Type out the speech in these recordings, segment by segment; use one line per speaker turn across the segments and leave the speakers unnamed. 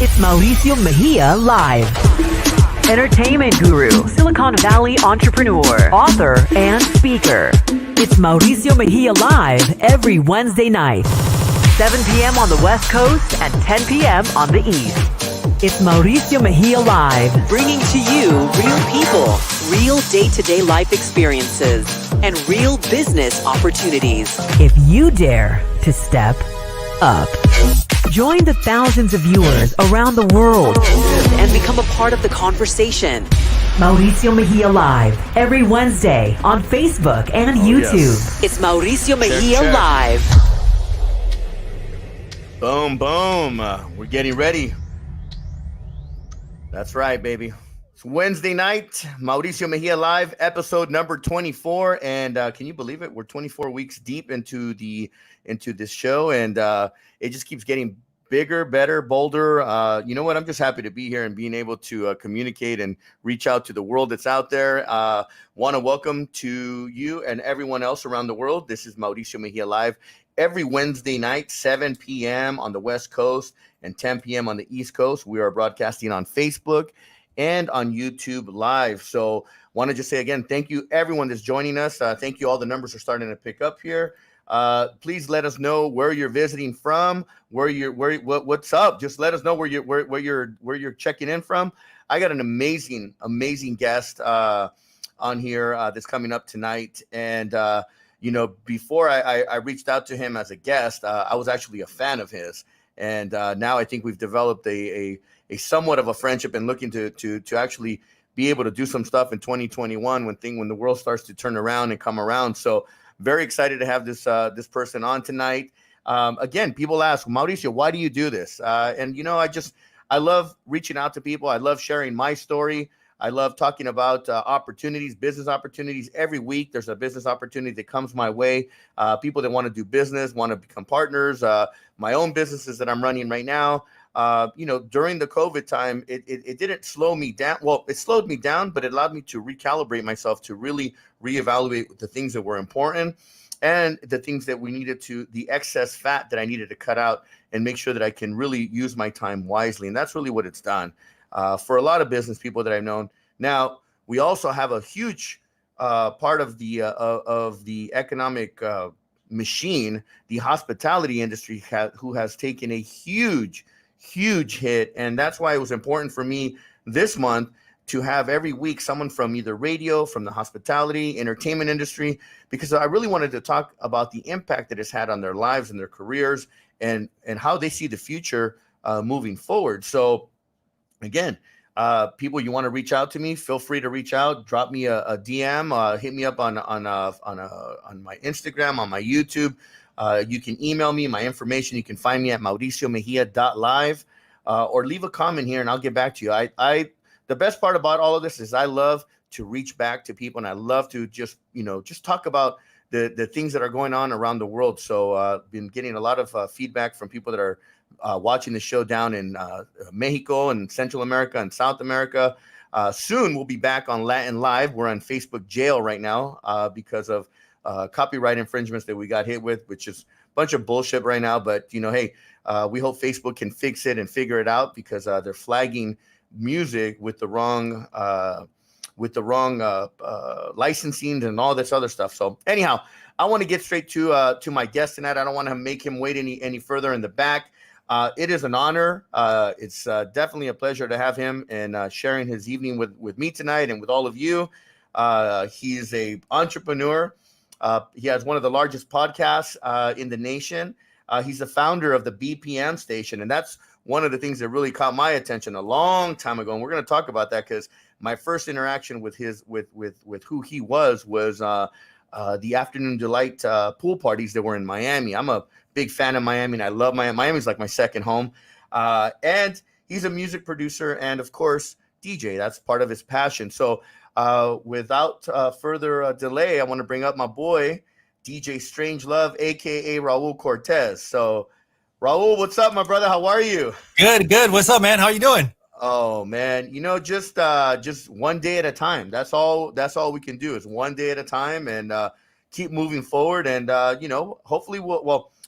It's Mauricio Mejia Live. Entertainment guru, Silicon Valley entrepreneur, author, and speaker. It's Mauricio Mejia Live every Wednesday night, 7 p.m. on the West Coast and 10 p.m. on the East. It's Mauricio Mejia Live,
bringing to you real people, real day-to-day life experiences, and real business opportunities.
If you dare to step up. Join the thousands of viewers around the world
and become a part of the conversation.
Mauricio Mejia Live, every Wednesday on Facebook and YouTube.
Yes. It's Mauricio Mejia Live.
Boom, boom. We're getting ready. That's right, baby. It's Wednesday night, Mauricio Mejia Live, episode number 24. And can you believe it? We're 24 weeks deep into this show, and it just keeps getting bigger, better, bolder. You know what? I'm just happy to be here and being able to communicate and reach out to the world that's out there. Want to welcome to you and everyone else around the world. This is Mauricio Mejia Live every Wednesday night, 7 p.m. on the West Coast and 10 p.m. on the East Coast. We are broadcasting on Facebook and on YouTube Live. So want to just say again, thank you everyone that's joining us. Thank you. All the numbers are starting to pick up here. Please let us know where you're visiting from, what's up. Just let us know where you're checking in from. I got an amazing guest on here that's coming up tonight. And before I reached out to him as a guest, I was actually a fan of his. And now I think we've developed a somewhat of a friendship and looking to actually be able to do some stuff in 2021 when the world starts to turn around and come around. So very excited to have this person on tonight. Again, people ask, Mauricio, why do you do this? And I love reaching out to people. I love sharing my story. I love talking about opportunities, business opportunities. Every week there's a business opportunity that comes my way. People that want to do business, want to become partners. My own businesses that I'm running right now. During the COVID time, it didn't slow me down. Well, it slowed me down, but it allowed me to recalibrate myself, to really reevaluate the things that were important and the things that the excess fat that I needed to cut out and make sure that I can really use my time wisely. And that's really what it's done for a lot of business people that I've known. Now, we also have a huge part of the economic machine, the hospitality industry, who has taken a huge hit. And that's why it was important for me this month to have every week someone from either radio, from the hospitality, entertainment industry, because I really wanted to talk about the impact that it's had on their lives and their careers and how they see the future moving forward. So again, people, you want to reach out to me, feel free to reach out, drop me a DM, hit me up on my Instagram, on my YouTube. You can email me my information. You can find me at mauriciomejia.live or leave a comment here and I'll get back to you. The best part about all of this is I love to reach back to people and I love to just talk about the things that are going on around the world. So been getting a lot of feedback from people that are watching the show down in Mexico and Central America and South America. Soon we'll be back on Latin Live. We're on Facebook jail right now because of copyright infringements that we got hit with, which is a bunch of bullshit right now. But hey, we hope Facebook can fix it and figure it out because they're flagging music with the wrong licensing and all this other stuff. So anyhow, I want to get straight to my guest tonight. I don't want to make him wait any further in the back. It is an honor. It's definitely a pleasure to have him and sharing his evening with me tonight and with all of you. He's an entrepreneur. He has one of the largest podcasts in the nation. He's the founder of the BPM station, and that's one of the things that really caught my attention a long time ago. And we're going to talk about that because my first interaction with who he was the Afternoon Delight pool parties that were in Miami. I'm a big fan of Miami, and I love Miami. Miami's like my second home. And he's a music producer and, of course, DJ. That's part of his passion. So without further delay, I want to bring up my boy, DJ Strangelove, a.k.a. Raul Cortes. So, Raul, what's up, my brother? How are you?
Good. What's up, man? How you doing?
Oh, man, just one day at a time. That's all we can do is one day at a time and keep moving forward. And, hopefully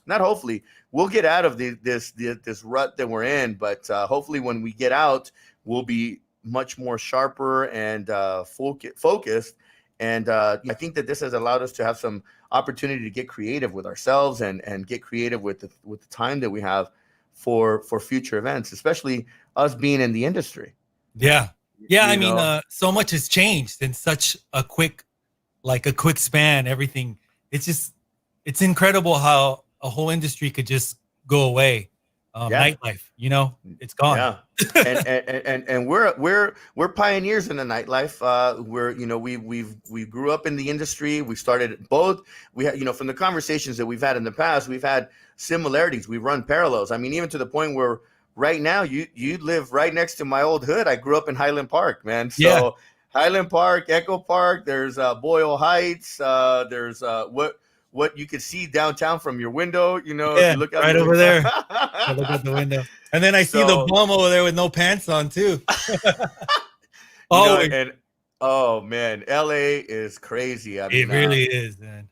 not hopefully, we'll get out of this rut that we're in. But hopefully, when we get out, we'll be much more sharper and focused. And I think that this has allowed us to have some opportunity to get creative with ourselves and get creative with the time that we have for future events, especially us being in the industry.
Yeah. I mean, so much has changed in such a quick span. Everything. It's incredible how a whole industry could just go away. Nightlife, it's gone.
Yeah, and we're pioneers in the nightlife. We grew up in the industry. We started both. We had, from the conversations that we've had in the past, we've had similarities. We've run parallels. I mean, even to the point where right now you live right next to my old hood. I grew up in Highland Park, man. So Highland Park, Echo Park. There's Boyle Heights. There's what you can see downtown from your window, if you look out
right over there. I look out the window. And then I see the bum over there with no pants on too.
Oh man, LA is crazy. I mean,
it really is, man.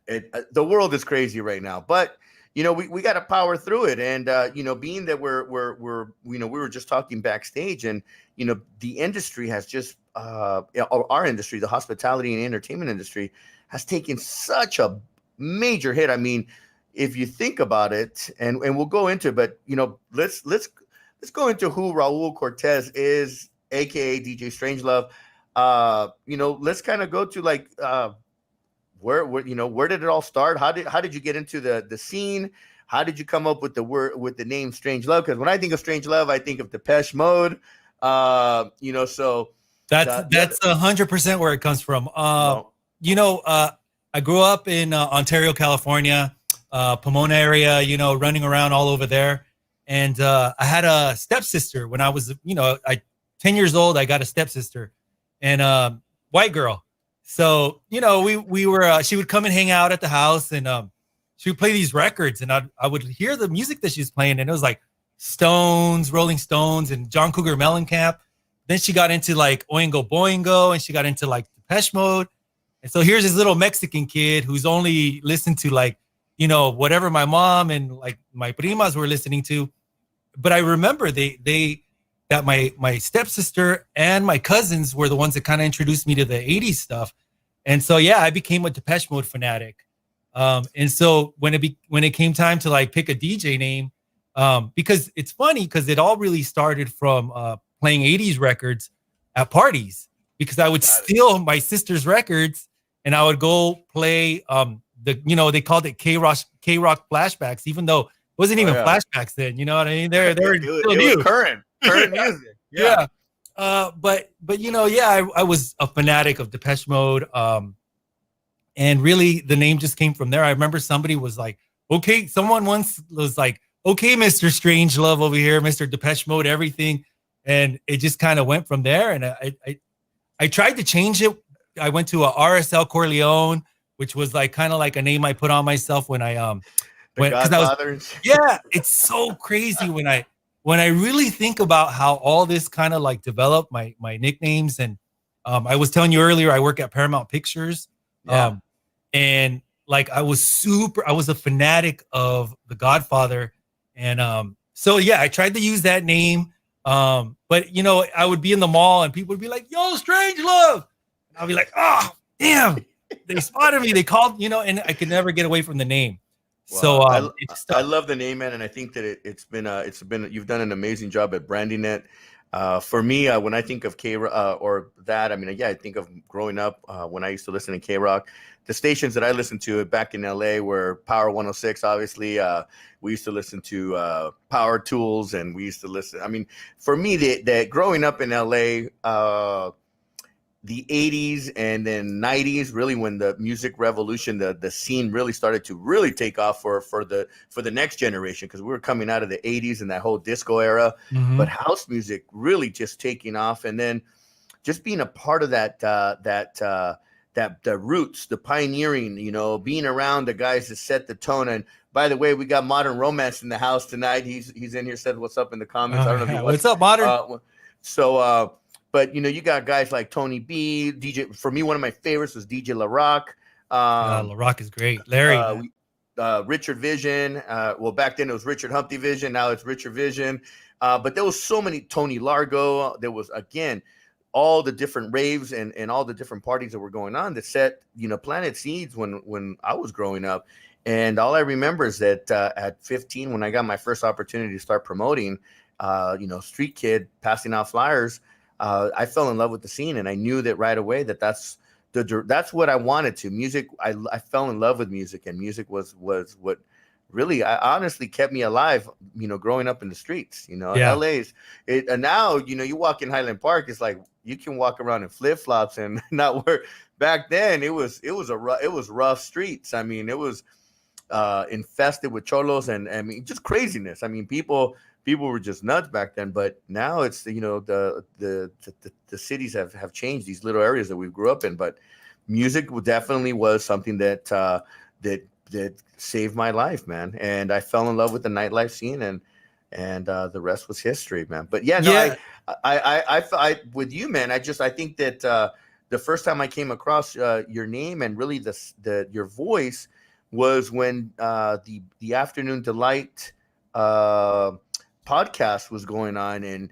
The world is crazy right now, but we got to power through it. And being that we were just talking backstage, and the industry has just our industry, the hospitality and entertainment industry, has taken such a major hit. I mean, if you think about it, and we'll go into it, but let's go into who Raul Cortes is, aka DJ Strangelove. Let's kind of go to where did it all start? How did you get into the scene? How did you come up with the name Strangelove? Because when I think of Strangelove, I think of Depeche Mode. So
that's 100% where it comes from. I grew up in Ontario, California, Pomona area, running around all over there. And I had a stepsister when I was, 10 years old. I got a stepsister, and white girl. So, we were, she would come and hang out at the house, and she would play these records, and I would hear the music that she was playing, and it was like Stones, Rolling Stones, and John Cougar Mellencamp. Then she got into like Oingo Boingo, and she got into like Depeche Mode. And so here's this little Mexican kid who's only listened to whatever my mom and like my primas were listening to. But I remember that my stepsister and my cousins were the ones that kind of introduced me to the 80s stuff. And so, I became a Depeche Mode fanatic. And so when it came time to pick a DJ name, because it's funny, because it all really started from playing 80s records at parties, because I would steal my sister's records and I would go play they called it K-Rock flashbacks, even though it wasn't even flashbacks then. You know what I mean? They were still new.
Current music.
Yeah. But I was a fanatic of Depeche Mode. And really the name just came from there. I remember somebody was like, okay, someone once was like, okay, Mr. Strangelove over here, Mr. Depeche Mode, everything. And it just kind of went from there. And I tried to change it. I went to a RSL Corleon, which was kind of like a name I put on myself when I it's so crazy when I really think about how all this kind of developed my nicknames. And I was telling you earlier, I work at Paramount Pictures. And I was a fanatic of The Godfather. And I tried to use that name. But I would be in the mall and people would be like, yo, Strangelove. And I'll be like, oh, damn, they spotted me. They called, and I could never get away from the name.
Well, so I love the name, man. And I think that it's been, you've done an amazing job at branding it. For me, when I think of I think of growing up when I used to listen to K-Rock. The stations that I listened to back in LA were Power 106, obviously. We used to listen to Power Tools, and we used to listen. I mean, for me, the growing up in LA, the 80s and then 90s, really when the music revolution, the scene really started to really take off for the next generation, because we were coming out of the 80s and that whole disco era. Mm-hmm. But house music really just taking off, and then just being a part of the roots, the pioneering, being around the guys that set the tone. And by the way, we got Modern Romance in the house tonight. He's in here, said what's up in the comments. I don't know if
what's up, Modern.
But you got guys like Tony B, DJ. For me, one of my favorites was DJ La Rock.
La Rock is great. Larry.
Richard Vision. Well, back then it was Richard Humpty Vision. Now it's Richard Vision. But there was so many, Tony Largo. There was, again, all the different raves and all the different parties that were going on that set, planted seeds when I was growing up. And all I remember is that at 15, when I got my first opportunity to start promoting, street kid passing out flyers, I fell in love with the scene, and I knew that right away that's what I wanted to. Music, I fell in love with music, and music was what really, I honestly kept me alive, growing up in the streets. LA's it, and now, you walk in Highland Park, it's like you can walk around in flip-flops and not wear. Back then, it was rough streets. I mean, it was infested with cholos and I mean, just craziness. I mean, people were just nuts back then, but now it's the cities have changed, these little areas that we grew up in. But music definitely was something that saved my life, man. And I fell in love with the nightlife scene, and the rest was history, man. But I with you, man. I think that the first time I came across your name and really your voice was when the Afternoon Delight podcast was going on, and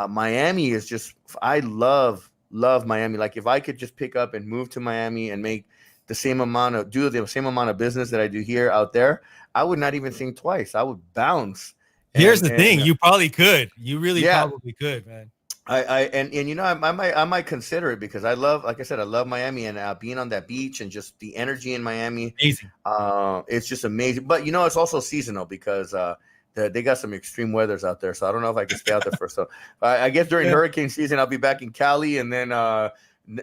Miami is just, I love Miami. Like, if I could just pick up and move to Miami and make do the same amount of business that I do here out there, I would not even think twice. I would bounce.
Here's the thing, you probably could. You really probably could, man.
I might consider it, because I love, like I said, I love Miami, and being on that beach and just the energy in Miami.
Amazing.
It's just amazing. But it's also seasonal, because they got some extreme weathers out there. So I don't know if I can stay out there for so. I guess during hurricane season I'll be back in Cali, and then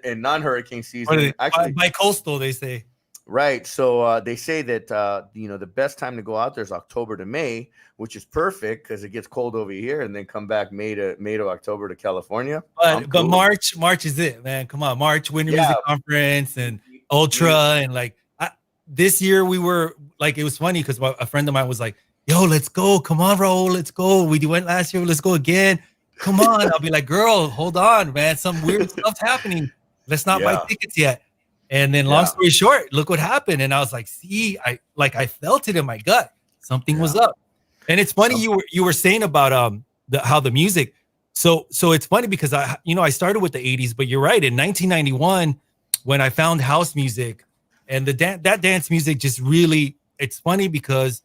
in non-hurricane season, actually
by coastal, they say.
Right. So they say that the best time to go out there is October to May, which is perfect because it gets cold over here, and then come back May to October to California.
But March is it, man. Come on, March Winter Music Conference and Ultra, and like this year we were like, it was funny because a friend of mine was like, "Yo, let's go! Come on, Raul, let's go. We went last year. Let's go again. Come on." I'll be like, "Girl, hold on, man. Some weird stuff's happening. Let's not buy tickets yet." And then, long story short, look what happened. And I was like, "See, I felt it in my gut. Something was up." And it's funny you were saying about how the music. So it's funny because I started with the 80s, but you're right. In 1991, when I found house music and that dance music just really, it's funny because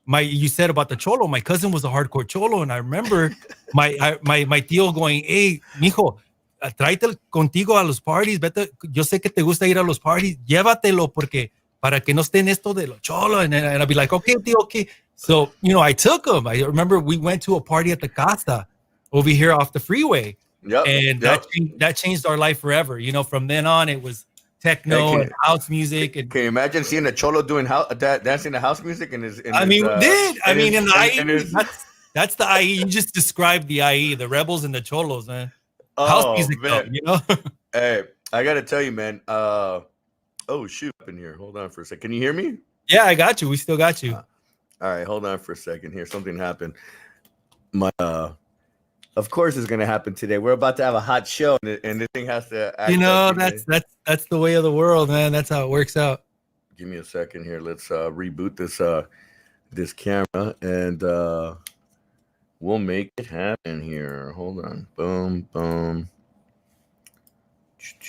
you said about the cholo. My cousin was a hardcore cholo, and I remember my tío going, "Hey, mijo, tráete contigo a los parties. Vete, yo sé que te gusta ir a los parties. Llévatelo porque para que no esté en esto de los cholo." And I'd be like, "Okay, tío, okay." So I took him. I remember we went to a party at the Casa over here off the freeway, and that changed our life forever. From then on, it was techno and house music. And
can you imagine seeing a cholo doing dancing to house music? In the
IE, that's the IE. You just described the IE, the rebels and the cholos, man. House music,
man.
Though,
Hey, I gotta tell you, man. Oh shoot, up in here. Hold on for a second. Can you hear me?
Yeah, I got you. We still got you.
All right, hold on for a second here. Something happened. Of course, it's gonna happen today. We're about to have a hot show, and this thing has to.
That's the way of the world, man. That's how it works out.
Give me a second here. Let's reboot this camera, and we'll make it happen here. Hold on. Boom, boom.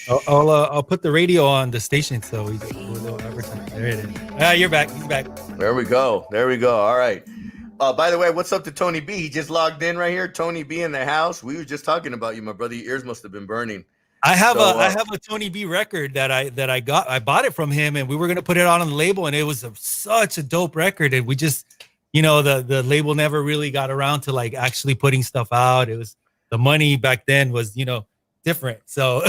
I'll put the radio on the station so we'll advertise. There it is. You're back. He's back.
There we go. All right. By the way, what's up to Tony B? He just logged in right here. Tony B in the house. We were just talking about you, my brother. Your ears must have been burning.
I have a Tony B record that I got. I bought it from him, and we were gonna put it on the label, and it was such a dope record. And we just, the label never really got around to like actually putting stuff out. It was the money back then was different, so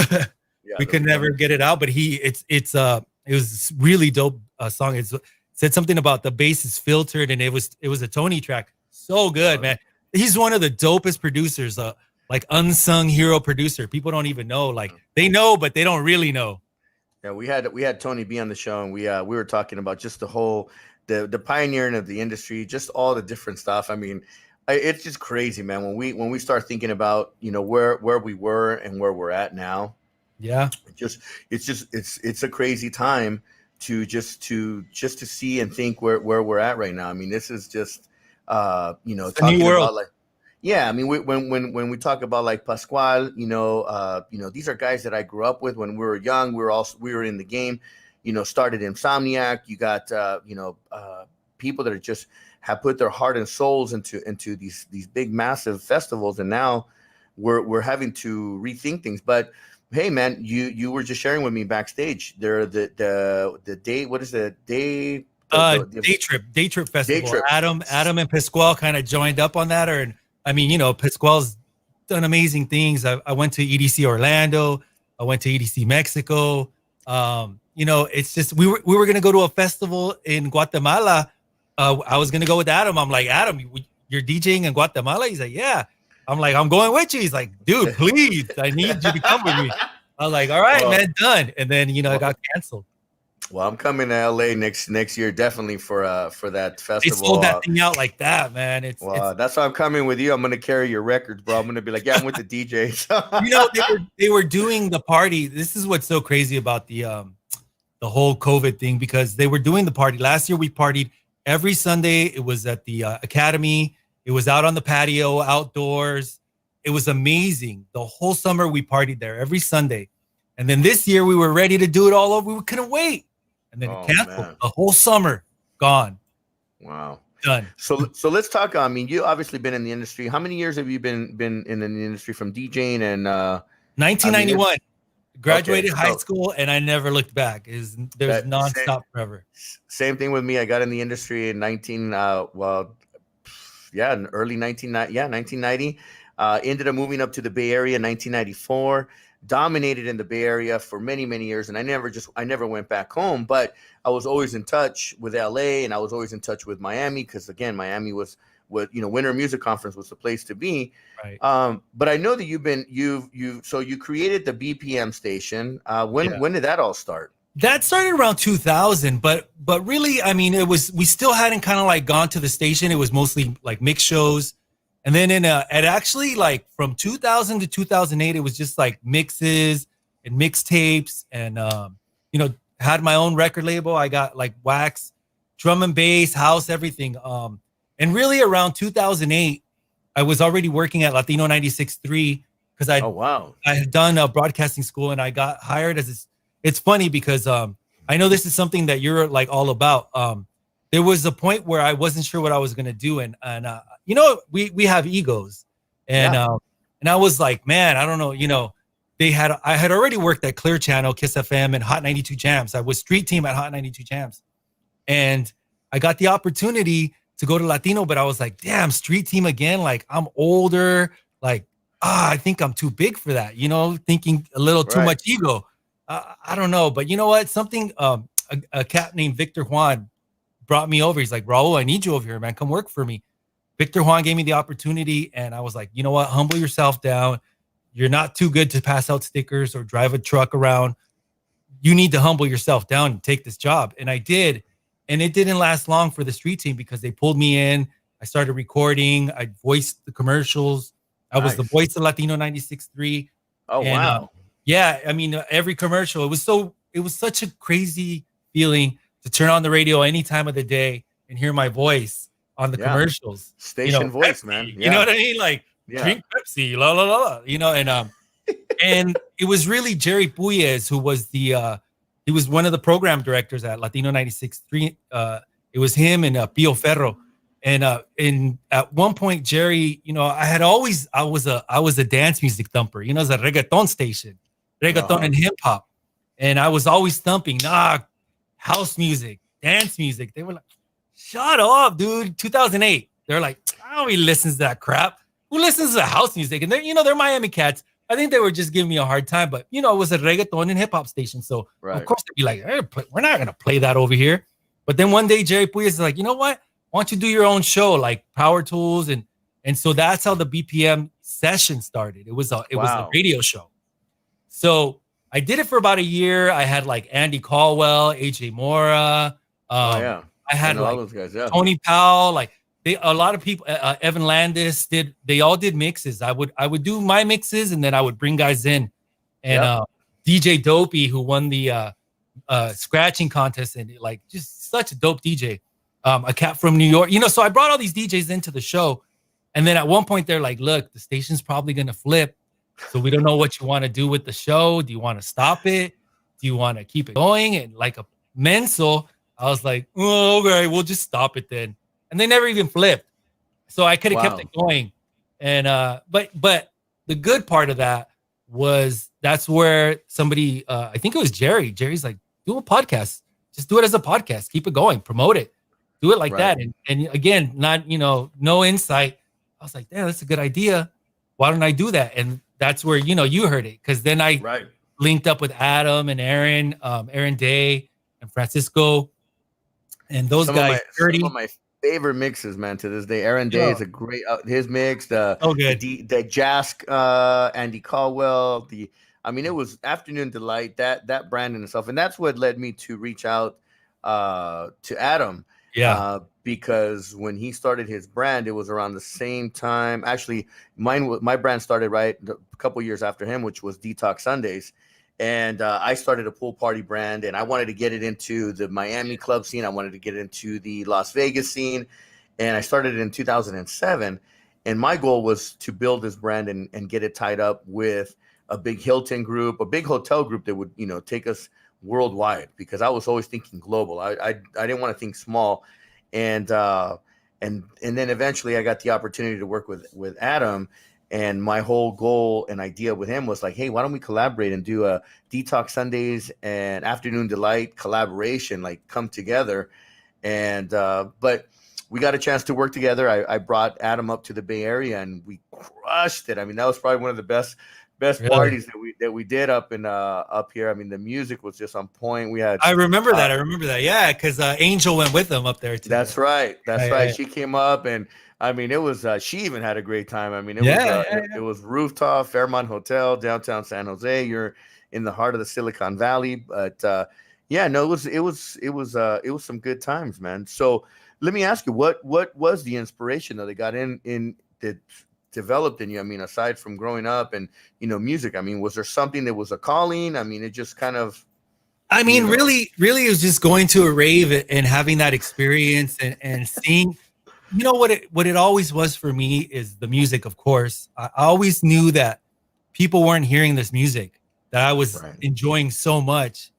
we could never get it out. But it was really dope song. It said something about the bass is filtered, and it was a Tony track. So good, man. He's one of the dopest producers. Like unsung hero producer. People don't even know. Like they know, but they don't really know.
Yeah, we had Tony B on the show, and we were talking about just the whole the pioneering of the industry, just all the different stuff. I mean, it's just crazy, man. When we start thinking about where we were and where we're at now.
Yeah,
it's a crazy time to see and think where we're at right now. I mean, this is just
It's a new world.
about like, yeah, I mean, when we talk about like Pascual, these are guys that I grew up with when we were young. We were in the game, started Insomniac. You got people that are just have put their heart and souls into these big massive festivals, and now we're having to rethink things. But hey, man, you were just sharing with me backstage there the day. What is the day?
Day trip festival.
Day trip.
Adam and Pascual kind of joined up on that. Pascual's done amazing things. I went to EDC Orlando. I went to EDC Mexico. It's just we were gonna go to a festival in Guatemala. I was gonna go with Adam. I'm like, Adam, you're DJing in Guatemala? He's like, yeah. I'm like, I'm going with you. He's like, dude, please, I need you to come with me. I was like, all right, man, done. And then it got canceled.
Well, I'm coming to LA next year, definitely for that festival.
They sold that thing out like that, man. It's
that's why I'm coming with you. I'm gonna carry your records, bro. I'm gonna be like, yeah, I'm with the DJs.
They were doing the party. This is what's so crazy about the whole COVID thing, because they were doing the party. Last year we partied every Sunday. It was at the Academy. It was out on the patio, outdoors. It was amazing. The whole summer we partied there every Sunday. And then this year we were ready to do it all over. We couldn't wait. And then it canceled.
Man.
The whole summer gone.
Wow.
Done.
So let's talk. I mean, you obviously been in the industry. How many years have you been in the industry from DJing? And
1991. Graduated high school, and I never looked back. There's nonstop forever.
Same thing with me. I got in the industry in early 1990. Ended up moving up to the Bay Area in 1994. Dominated in the Bay Area for many, many years, and I never went back home. But I was always in touch with LA, and I was always in touch with Miami, because again, Miami was Winter Music Conference was the place to be.
Right.
But I know that you created the BPM station. When did that all start?
That started around 2000, but really, I mean, we still hadn't kind of like gone to the station. It was mostly like mix shows. And then actually like from 2000 to 2008, it was just like mixes and mixtapes, and had my own record label. I got like wax, drum and bass, house, everything. And really around 2008, I was already working at Latino 96.3 because I had done a broadcasting school, and I got hired as it's funny because I know this is something that you're like all about. There was a point where I wasn't sure what I was gonna do, and we have egos, and I was like, man, I don't know. I had already worked at Clear Channel, Kiss FM, and Hot 92 Jams. I was street team at Hot 92 Jams, and I got the opportunity to go to Latino, but I was like, damn, street team again. Like, I'm older. Like, I think I'm too big for that. Thinking a little too much ego. I don't know, but you know what? Something a cat named Victor Juan brought me over. He's like, Raul, I need you over here, man. Come work for me. Victor Juan gave me the opportunity, and I was like, you know what? Humble yourself down. You're not too good to pass out stickers or drive a truck around. You need to humble yourself down and take this job. And I did. And it didn't last long for the street team because they pulled me in. I started recording. I voiced the commercials. I was the voice of Latino 96.3.
Oh, and, wow.
Yeah. I mean, every commercial, it was such a crazy feeling to turn on the radio any time of the day and hear my voice on the commercials.
Station voice,
Pepsi,
man. Yeah.
You know what I mean? Like, drink Pepsi, la la la. And it was really Jerry Puyes who was he was one of the program directors at Latino 96.3. It was him and Pio Ferro. And at one point, Jerry, I was a dance music thumper. It's a reggaeton station, and hip hop. And I was always thumping, house music, dance music. They were like, shut up, dude. 2008. They're like, nobody listens to that crap. Who listens to house music? And they're Miami cats. I think they were just giving me a hard time, but it was a reggaeton and hip hop station. So of course they'd be like, hey, we're not going to play that over here. But then one day Jerry Puyes is like, you know what? Why don't you do your own show, like Power Tools? And so that's how the BPM session started. It was a radio show. So I did it for about a year. I had like Andy Caldwell, AJ Mora. I had like all those guys, Tony Powell, like a lot of people, Evan Landis they all did mixes. I would do my mixes, and then I would bring guys in, and DJ Dopey, who won the scratching contest, and like just such a dope DJ. A cat from New York, so I brought all these DJs into the show. And then at one point they're like, look, the station's probably going to flip. So we don't know what you want to do with the show. Do you want to stop it? Do you want to keep it going? And like a mental, I was like, oh, okay, we'll just stop it then. And they never even flipped. So I could have kept it going. And but the good part of that was that's where somebody, I think it was Jerry. Jerry's like, do a podcast. Just do it as a podcast. Keep it going. Promote it. Do it like that. And again, not, no insight. I was like, damn, that's a good idea. Why don't I do that? And that's where, you heard it. Because then I linked up with Adam and Aaron, Aaron Day and Francisco. And those guys.
Some of my favorite mixes, man, to this day. Aaron Day is a great, his mix. The Jask, Andy Caldwell. It was Afternoon Delight, that brand in itself. And that's what led me to reach out to Adam.
Yeah.
Because when he started his brand, it was around the same time. Actually, my brand started a couple years after him, which was Detox Sundays. And I started a pool party brand, and I wanted to get it into the Miami club scene. I wanted to get it into the Las Vegas scene. And I started it in 2007. And my goal was to build this brand and get it tied up with a big Hilton group, a big hotel group that would, take us worldwide, because I was always thinking global. I didn't want to think small. And then eventually I got the opportunity to work with Adam, and my whole goal and idea with him was like, hey, why don't we collaborate and do a Detox Sundays and Afternoon Delight collaboration, like come together. And but we got a chance to work together. I brought Adam up to the Bay Area, and we crushed it. I mean, that was probably one of the best parties that we did up here. I mean, the music was just on point. I remember
that. Yeah, because Angel went with them up there too.
That's right. She came up, and I mean, it was she even had a great time. I mean, it was rooftop Fairmont Hotel, downtown San Jose. You're in the heart of the Silicon Valley, but it was some good times, man. So let me ask you, what was the inspiration that got in that developed in you? I mean, aside from growing up and music, I mean, was there something that was a calling? I mean, it just kind of
really it was just going to a rave and having that experience and seeing, what it always was for me is the music. Of course, I always knew that people weren't hearing this music that I was enjoying so much,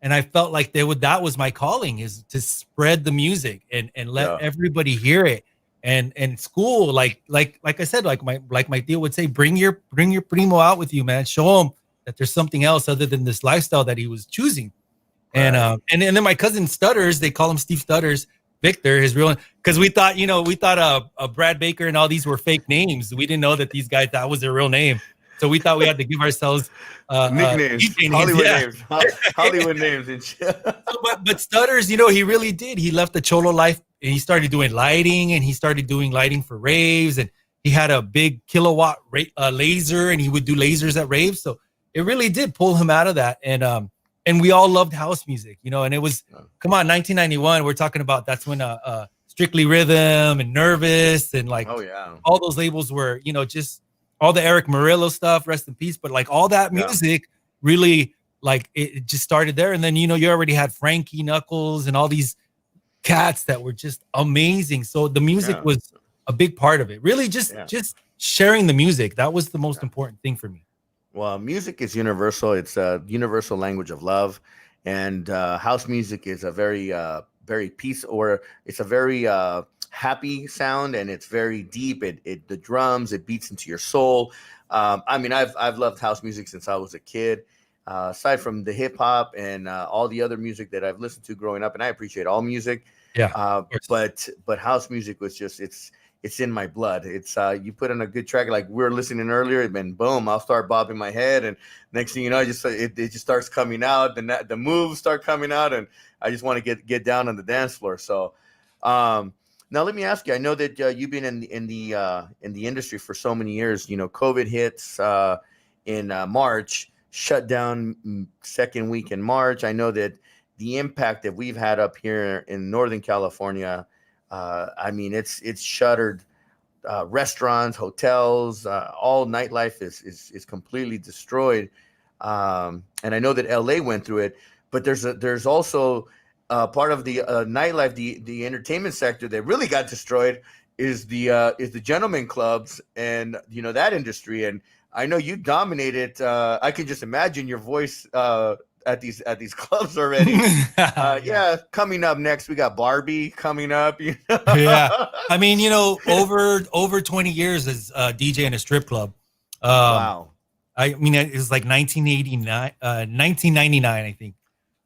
and I felt like that was my calling, is to spread the music and let everybody hear it. And school, like I said, like my deal would say, bring your primo out with you, man. Show him that there's something else other than this lifestyle that he was choosing. And then my cousin Stutters, they call him Steve Stutters, Victor, his real, because we thought Brad Baker and all these were fake names. We didn't know that these guys, that was their real name. So we thought we had to give ourselves
nicknames, Hollywood names and shit.
But Stutters, he really did. He left the cholo life and he started doing lighting, and he started doing lighting for raves, and he had a big kilowatt laser, and he would do lasers at raves. So it really did pull him out of that. And we all loved house music, and it was, come on, 1991. We're talking about, that's when Strictly Rhythm and Nervous and like all those labels were, just all the Eric Murillo stuff, rest in peace. But like all that music really, like it just started there. And then, you already had Frankie Knuckles and all these cats that were just amazing. So the music was a big part of it. Really just sharing the music. That was the most important thing for me.
Well, music is universal. It's a universal language of love. And house music is a very, very it's a very happy sound, and it's very deep. The drums, it beats into your soul. I mean, I've loved house music since I was a kid. Aside from the hip hop and all the other music that I've listened to growing up, and I appreciate all music. But house music was just, it's in my blood. It's you put in a good track, like we were listening earlier, and then boom, I'll start bobbing my head, and next thing you know, it just starts coming out. Then the moves start coming out, and I just want to get down on the dance floor. So now let me ask you. I know that you've been in the industry for so many years. COVID hits in March, shut down second week in March. I know that the impact that we've had up here in Northern California, I mean, it's shuttered restaurants, hotels, all nightlife is completely destroyed. And I know that LA went through it, but there's also part of the nightlife, the entertainment sector that really got destroyed is the gentleman clubs and that industry. And I know you dominated. I can just imagine your voice at these clubs already. Yeah, coming up next, we got Barbie coming up.
Yeah, I mean, over 20 years as DJ in a strip club.
Wow.
I mean, it was like 1999, I think.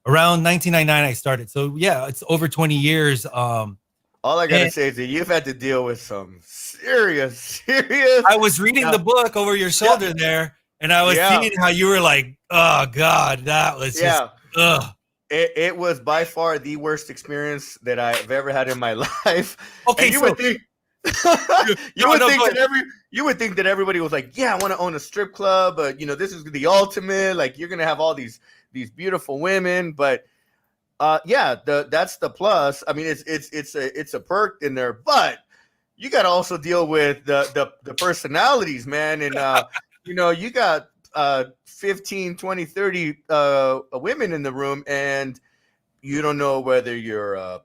Around 1999, I started. So yeah, it's over 20 years.
All I gotta say is that you've had to deal with some serious.
I was reading the book over your shoulder there, and I was seeing how you were like, "Oh God, that was just."
It was by far the worst experience that I've ever had in my life.
Okay,
and you would think that everybody was like, "Yeah, I want to own a strip club, but this is the ultimate. Like, you're gonna have all these beautiful women, but." That's the plus. I mean, it's a perk in there, but you got to also deal with the personalities, man. And you got 15, 20, 30 women in the room, and you don't know whether you're a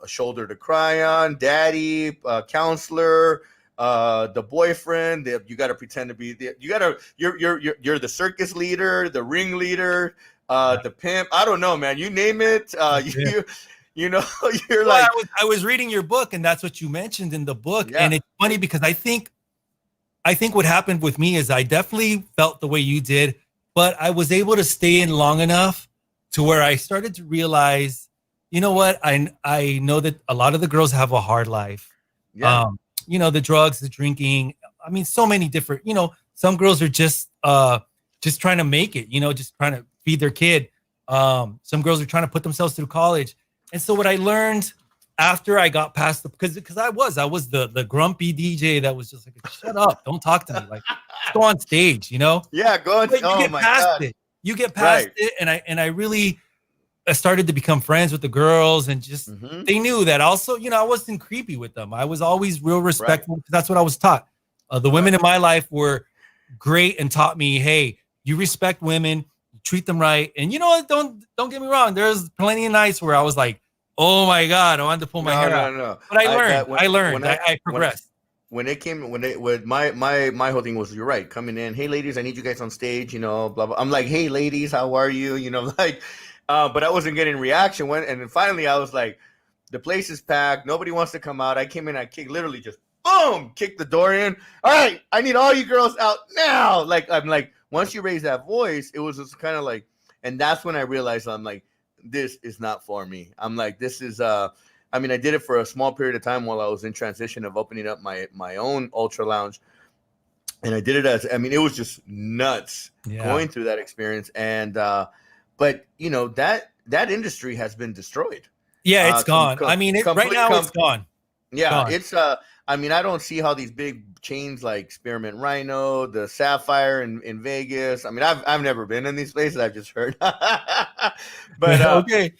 shoulder to cry on, daddy, counselor, the boyfriend. You got to pretend to be you're the circus leader, the ringleader. The pimp, I don't know, man. You name it. You're like.
I was reading your book, and that's what you mentioned in the book.
Yeah.
And it's funny because I think what happened with me is I definitely felt the way you did, but I was able to stay in long enough to where I started to realize, you know what? I know that a lot of the girls have a hard life.
Yeah.
The drugs, the drinking. I mean, so many different. Some girls are just trying to make it. Just trying to feed their kid. Some girls are trying to put themselves through college. And so what I learned after I got past because I was the grumpy DJ that was just like, shut up, don't talk to me, like go on stage,
Yeah, go on. Oh my God.
You get past it, and I really started to become friends with the girls, and just they knew that also, I wasn't creepy with them. I was always real respectful because that's what I was taught. The women in my life were great and taught me, hey, you respect women, treat them right. And don't get me wrong. There's plenty of nights where I was like, oh my God, I wanted to pull my hair out. No. But I learned. I progressed.
When my whole thing was, you're right, coming in, hey ladies, I need you guys on stage, blah, blah. I'm like, hey ladies, how are you? But I wasn't getting reaction and then finally I was like, the place is packed. Nobody wants to come out. I came in, I literally just boom, kicked the door in. All right, I need all you girls out now. I'm like, once you raise that voice, it was just kind of like, and that's when I realized, I'm like, this is not for me. I'm like, this is, I did it for a small period of time while I was in transition of opening up my own ultra lounge. And I did it it was just nuts going through that experience. And, but that industry has been destroyed.
Yeah, it's gone. Right now it's gone.
Yeah, gone. It's, I don't see how these big chains like Spearmint Rhino, the Sapphire in Vegas. I've never been in these places. I've just heard. But
okay,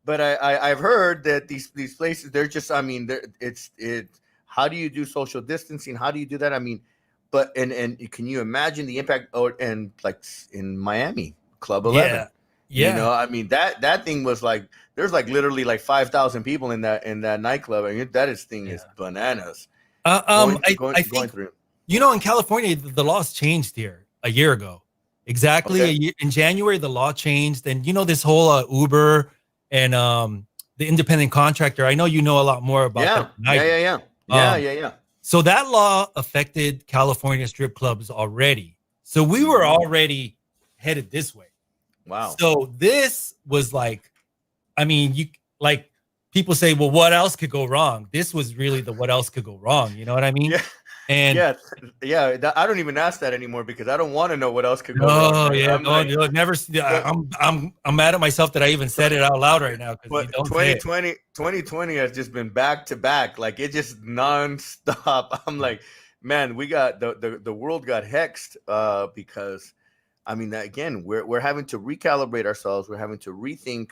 but I've heard that these places, they're just. How do you do social distancing? How do you do that? But and can you imagine the impact? And like in Miami, Club 11.
Yeah.
That thing was like, there's like literally like 5,000 people in that nightclub. Is bananas.
I think, in California, the laws changed here a year ago. Exactly.
Okay.
In January, the law changed. And this whole Uber and the independent contractor, I know you know a lot more about that.
Yeah.
So that law affected California strip clubs already. So we were already headed this way.
Wow.
So this was like, people say, well, what else could go wrong? This was really the what else could go wrong. You know what I mean?
Yeah.
And
I don't even ask that anymore because I don't want to know what else could go wrong.
Oh yeah, I'm mad at myself that I even said it out loud right now.
But 2020 has just been back to back, like it just nonstop. I'm like, man, we got the world got hexed because again, we're having to recalibrate ourselves. We're having to rethink,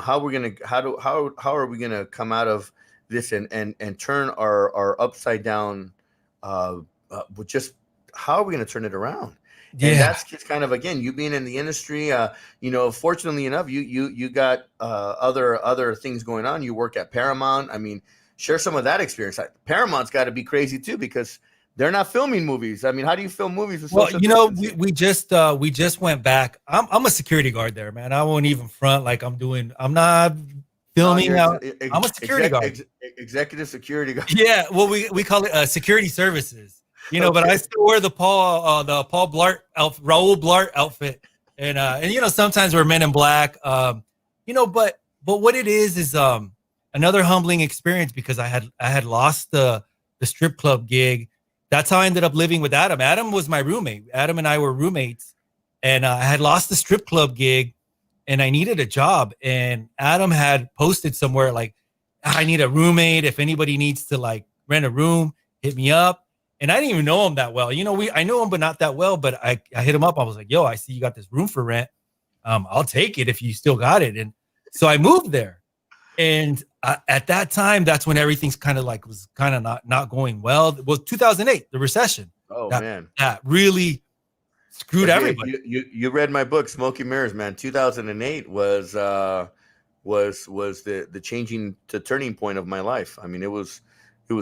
how are we gonna come out of this and turn our upside down. With just how are we gonna turn it around? And
Yeah.
that's just kind of, again, you being in the industry, fortunately enough, you got other things going on. You work at Paramount. I mean, share some of that experience. Paramount's got to be crazy too, because they're not filming movies. I mean, how do you film movies with
Well,
social
we,
distancing?
we just went back. I'm a security guard there, man. I won't even front like I'm not
No,
filming
you're
out. I'm a security guard.
executive security guard.
Yeah, well, we call it security services, but I
Okay.
still wear the Paul Blart Raul Blart outfit, and sometimes we're men in black, but what it is another humbling experience, because I had lost the strip club gig. That's how I ended up living with Adam. Adam was my roommate. Adam and I were roommates, and I had lost the strip club gig, and I needed a job, and Adam had posted somewhere like, I need a roommate. If anybody needs to like rent a room, hit me up. And I didn't even know him that well. I know him, but not that well. But I hit him up. I was like, yo, I see you got this room for rent. I'll take it if you still got it. And so I moved there. And at that time, that's when everything's kind of like was kind of not going well. It was 2008, the recession.
Oh,
that,
man.
that really screwed everybody.
You read my book, Smoky Mirrors, man. 2008 was the changing to turning point of my life. I mean, it was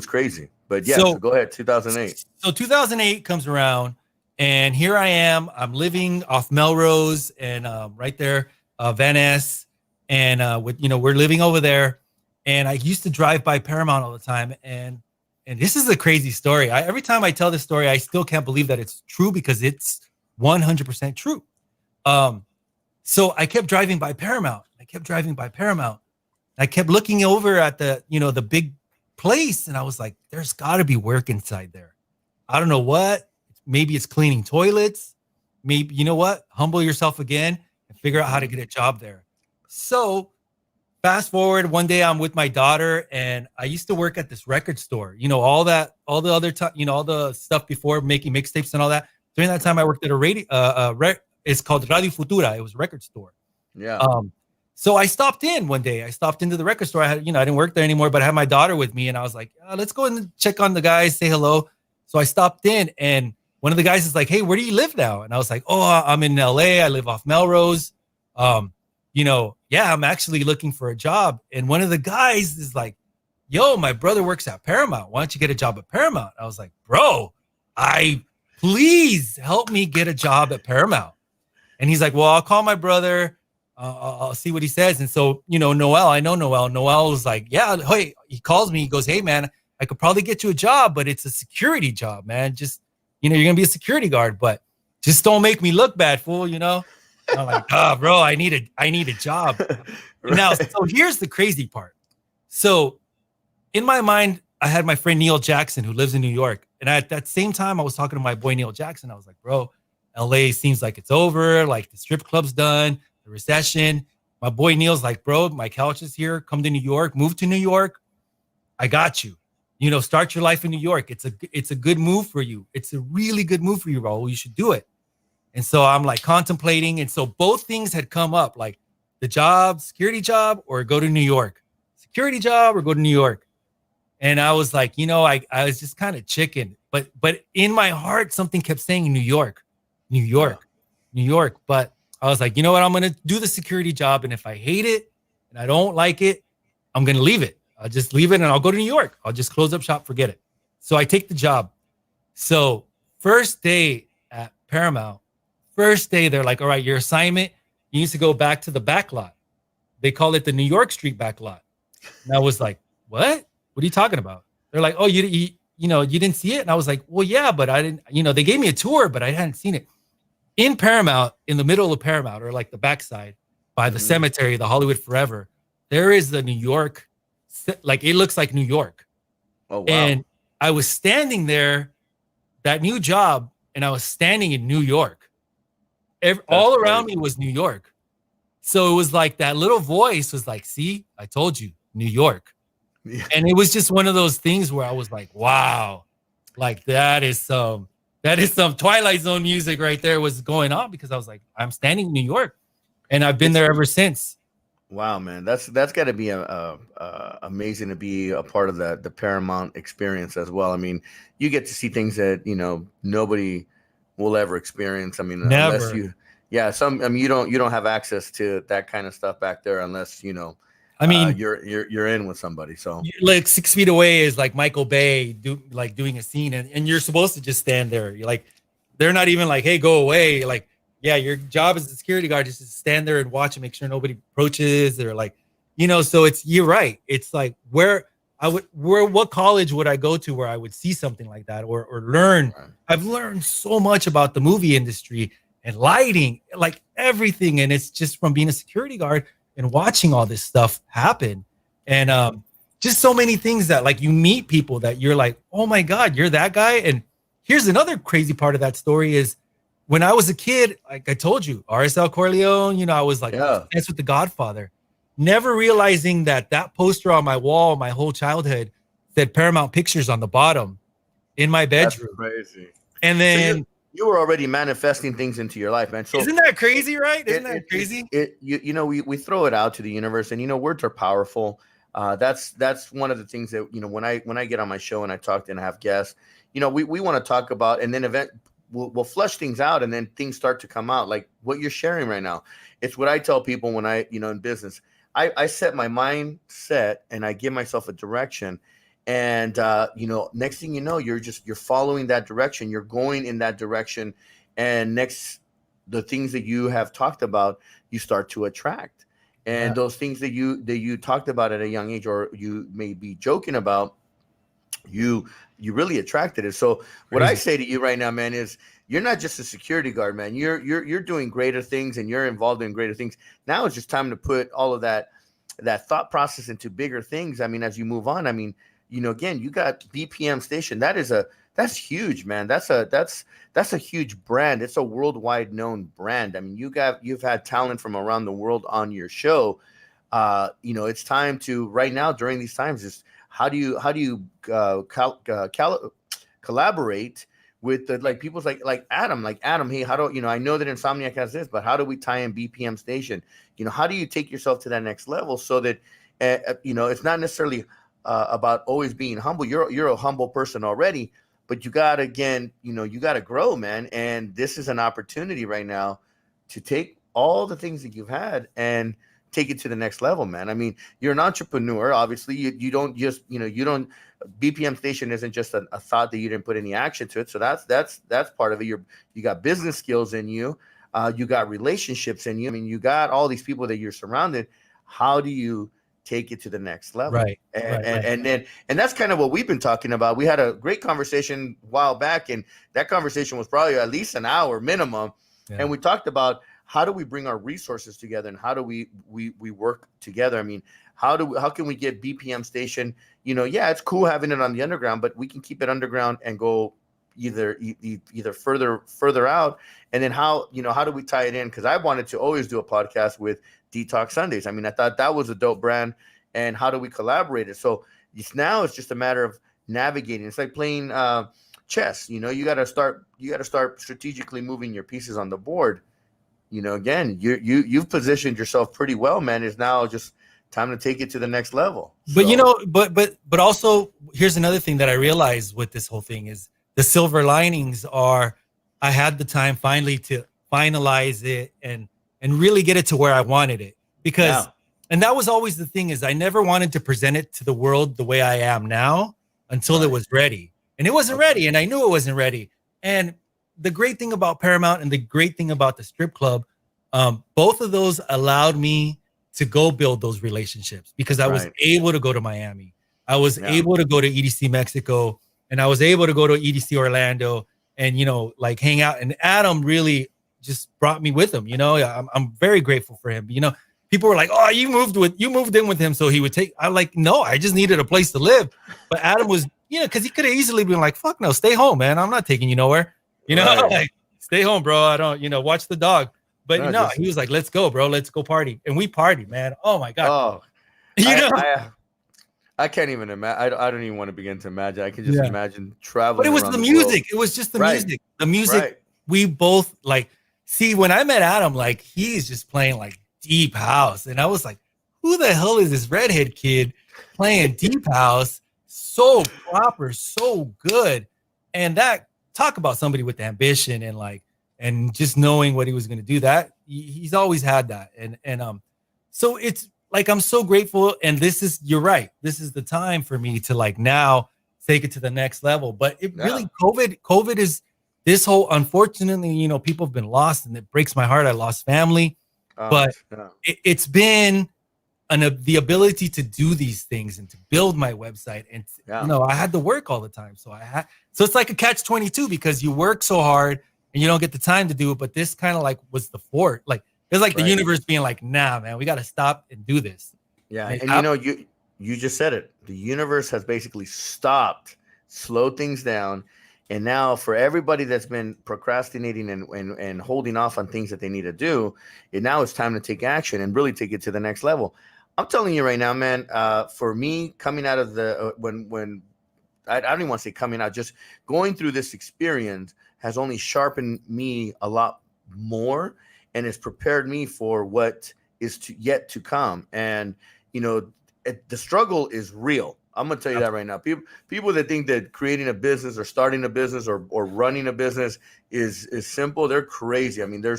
crazy. But yeah, so go ahead. 2008.
So 2008 comes around, and here I am. I'm living off Melrose and right there, Van Ness, and we're living over there. And I used to drive by Paramount all the time, and this is a crazy story. Every time I tell this story, I still can't believe that it's true, because it's 100% true. So I kept driving by Paramount. I kept looking over at the big place, and I was like, there's got to be work inside there. I don't know what. Maybe it's cleaning toilets. Maybe, you know what? Humble yourself again and figure out how to get a job there. So fast forward, one day I'm with my daughter, and I used to work at this record store. All the other time, all the stuff before making mixtapes and all that. During that time, I worked at a radio. It's called Radio Futura. It was a record store.
Yeah.
So I stopped in one day. I stopped into the record store. I didn't work there anymore, but I had my daughter with me, and I was like, let's go and check on the guys, say hello. So I stopped in, and one of the guys is like, hey, where do you live now? And I was like, oh, I'm in LA. I live off Melrose. I'm actually looking for a job. And one of the guys is like, yo, my brother works at Paramount. Why don't you get a job at Paramount? I was like, bro, please help me get a job at Paramount. And he's like, well, I'll call my brother. I'll see what he says. And so, Noel, I know Noel. Noel was like, yeah, hey, he calls me. He goes, hey, man, I could probably get you a job, but it's a security job, man. Just, you're going to be a security guard, but just don't make me look bad, fool, I'm like, bro, I need a job. Right. Now, so here's the crazy part. So in my mind, I had my friend Neil Jackson, who lives in New York. And at that same time, I was talking to my boy Neil Jackson. I was like, bro, LA seems like it's over. Like the strip club's done. The recession. My boy Neil's like, bro, my couch is here. Come to New York. Move to New York. I got you. Start your life in New York. It's a good move for you. It's a really good move for you, Raul. You should do it. And so I'm like contemplating. And so both things had come up, like the job, security job, or go to New York. Security job or go to New York. And I was like, I was just kind of chicken. But in my heart, something kept saying New York. But I was like, you know what? I'm going to do the security job. And if I hate it and I don't like it, I'm going to leave it. I'll just leave it and I'll go to New York. I'll just close up shop, forget it. So I take the job. So first day at Paramount, they're like, all right, your assignment, you need to go back to the back lot. They call it the New York Street back lot. And I was like, what? What are you talking about? They're like, oh, you didn't see it? And I was like, well, yeah, but I didn't, they gave me a tour, but I hadn't seen it. In Paramount, in the middle of Paramount, or like the backside by the cemetery, the Hollywood Forever, there is the New York, like it looks like New York.
Oh, wow.
And I was standing there, that new job, and I was standing in New York. All around me was New York. So it was like that little voice was like, see, I told you, New York. Yeah. And it was just one of those things where I was like, wow, like that is some Twilight Zone music right there was going on, because I was like, I'm standing in New York, and I've been there ever since.
Wow, man, that's got to be amazing to be a part of the Paramount experience as well. I mean, you get to see things that nobody will ever experience. I mean,
Never.
unless you, yeah, some, I mean, you don't have access to that kind of stuff back there unless, you know,
I mean,
you're in with somebody. So
like 6 feet away is like Michael Bay doing a scene, and you're supposed to just stand there. You're like, they're not even like, hey, go away. Like, yeah, your job as a security guard is to stand there and watch and make sure nobody approaches. They're like, you know, so you're right. It's like what college would I go to where I would see something like that or learn?
Right.
I've learned so much about the movie industry and lighting, like everything. And it's just from being a security guard and watching all this stuff happen. And just so many things that like you meet people that you're like, oh my God, you're that guy. And here's another crazy part of that story is when I was a kid, like I told you, RSL Corleon, you know, I was like, that's with The Godfather. Never realizing that poster on my wall, my whole childhood, said Paramount Pictures on the bottom in my bedroom.
That's crazy.
And then
so you were already manifesting things into your life, man. So
isn't that crazy, right? Isn't that crazy?
You know, we throw it out to the universe, and you know, words are powerful. That's one of the things that, you know, when I get on my show and I talk and I have guests, you know, we want to talk about, and then we'll flush things out, and then things start to come out like what you're sharing right now. It's what I tell people when I, you know, in business. I set my mindset and I give myself a direction, and you know, next thing you know, you're following that direction, you're going in that direction, and the things that you have talked about, you start to attract, and those things that you talked about at a young age, or you may be joking about, you really attracted it. So what I say to you right now, man, is you're not just a security guard, man. You're doing greater things, and you're involved in greater things. Now it's just time to put all of that thought process into bigger things. I mean, as you move on, I mean, you know, again, you got BPM Station. That's huge, man. That's a huge brand. It's a worldwide known brand. I mean, you've had talent from around the world on your show. You know, it's time to right now during these times is how do you collaborate with the like people's like Adam, hey, how do you know, I know that Insomniac has this, but how do we tie in BPM Station? You know, how do you take yourself to that next level so that you know, it's not necessarily about always being humble. You're a humble person already, but you gotta, again, you know, you gotta grow, man. And this is an opportunity right now to take all the things that you've had and take it to the next level, man. I mean, you're an entrepreneur. Obviously, you don't just, you know, you don't. BPM Station isn't just a thought that you didn't put any action to it. So that's part of it. You got business skills in you. You got relationships in you. I mean, you got all these people that you're surrounded. How do you take it to the next level?
Right.
And that's kind of what we've been talking about. We had a great conversation a while back, and that conversation was probably at least an hour minimum. Yeah. And we talked about how do we bring our resources together, and how do we work together? I mean, how can we get BPM Station? You know, yeah, it's cool having it on the underground, but we can keep it underground and go either further out. And then how do we tie it in? Because I wanted to always do a podcast with Detox Sundays. I mean, I thought that was a dope brand. And how do we collaborate it? So now it's just a matter of navigating. It's like playing chess. You know, you got to start strategically moving your pieces on the board. You know, again, you've positioned yourself pretty well, man. It's now just time to take it to the next level.
But you know, but also here's another thing that I realized with this whole thing is the silver linings are I had the time finally to finalize it and really get it to where I wanted it. Because and that was always the thing, is I never wanted to present it to the world the way I am now until it was ready. And it wasn't ready, and I knew it wasn't ready. And the great thing about Paramount and the great thing about the strip club, both of those allowed me to go build those relationships, because I was able to go to Miami. I was able to go to EDC Mexico, and I was able to go to EDC Orlando and, you know, like hang out. And Adam really just brought me with him. You know, I'm very grateful for him. You know, people were like, oh, you moved in with him so he would take. I'm like, no, I just needed a place to live. But Adam was, you know, because he could have easily been like, fuck no, stay home, man. I'm not taking you nowhere. You know, like, stay home, bro. I don't, you know, watch the dog. But no, he was like, let's go, bro. Let's go party. And we partied, man. Oh my God.
Oh,
you know,
I can't even imagine. I don't even want to begin to imagine. I can just imagine traveling.
But it was the music. It was just the music. The music. We both like, see, when I met Adam, like, he's just playing like deep house. And I was like, who the hell is this redhead kid playing deep house? So proper, so good. And that talk about somebody with ambition and just knowing what he was going to do. That he's always had that. So it's like, I'm so grateful. And you're right. This is the time for me to like now take it to the next level. But it really, COVID is this whole, unfortunately, you know, people have been lost, and it breaks my heart. I lost family, but it's been the ability to do these things and to build my website. And, you know, I had to work all the time. So it's like a catch-22, because you work so hard and you don't get the time to do it. But this kind of like was the fort. Like, it's like the universe being like, nah, man, we got to stop and do this.
Yeah. And you know, you just said it. The universe has basically stopped, slowed things down. And now for everybody that's been procrastinating and holding off on things that they need to do, now it's time to take action and really take it to the next level. I'm telling you right now, man, for me, coming out of the, when I don't even want to say coming out, just going through this experience has only sharpened me a lot more, and it's prepared me for what is yet to come. And, you know, the struggle is real. I'm going to tell you that right now. People that think that creating a business or starting a business or running a business is simple, they're crazy. I mean, I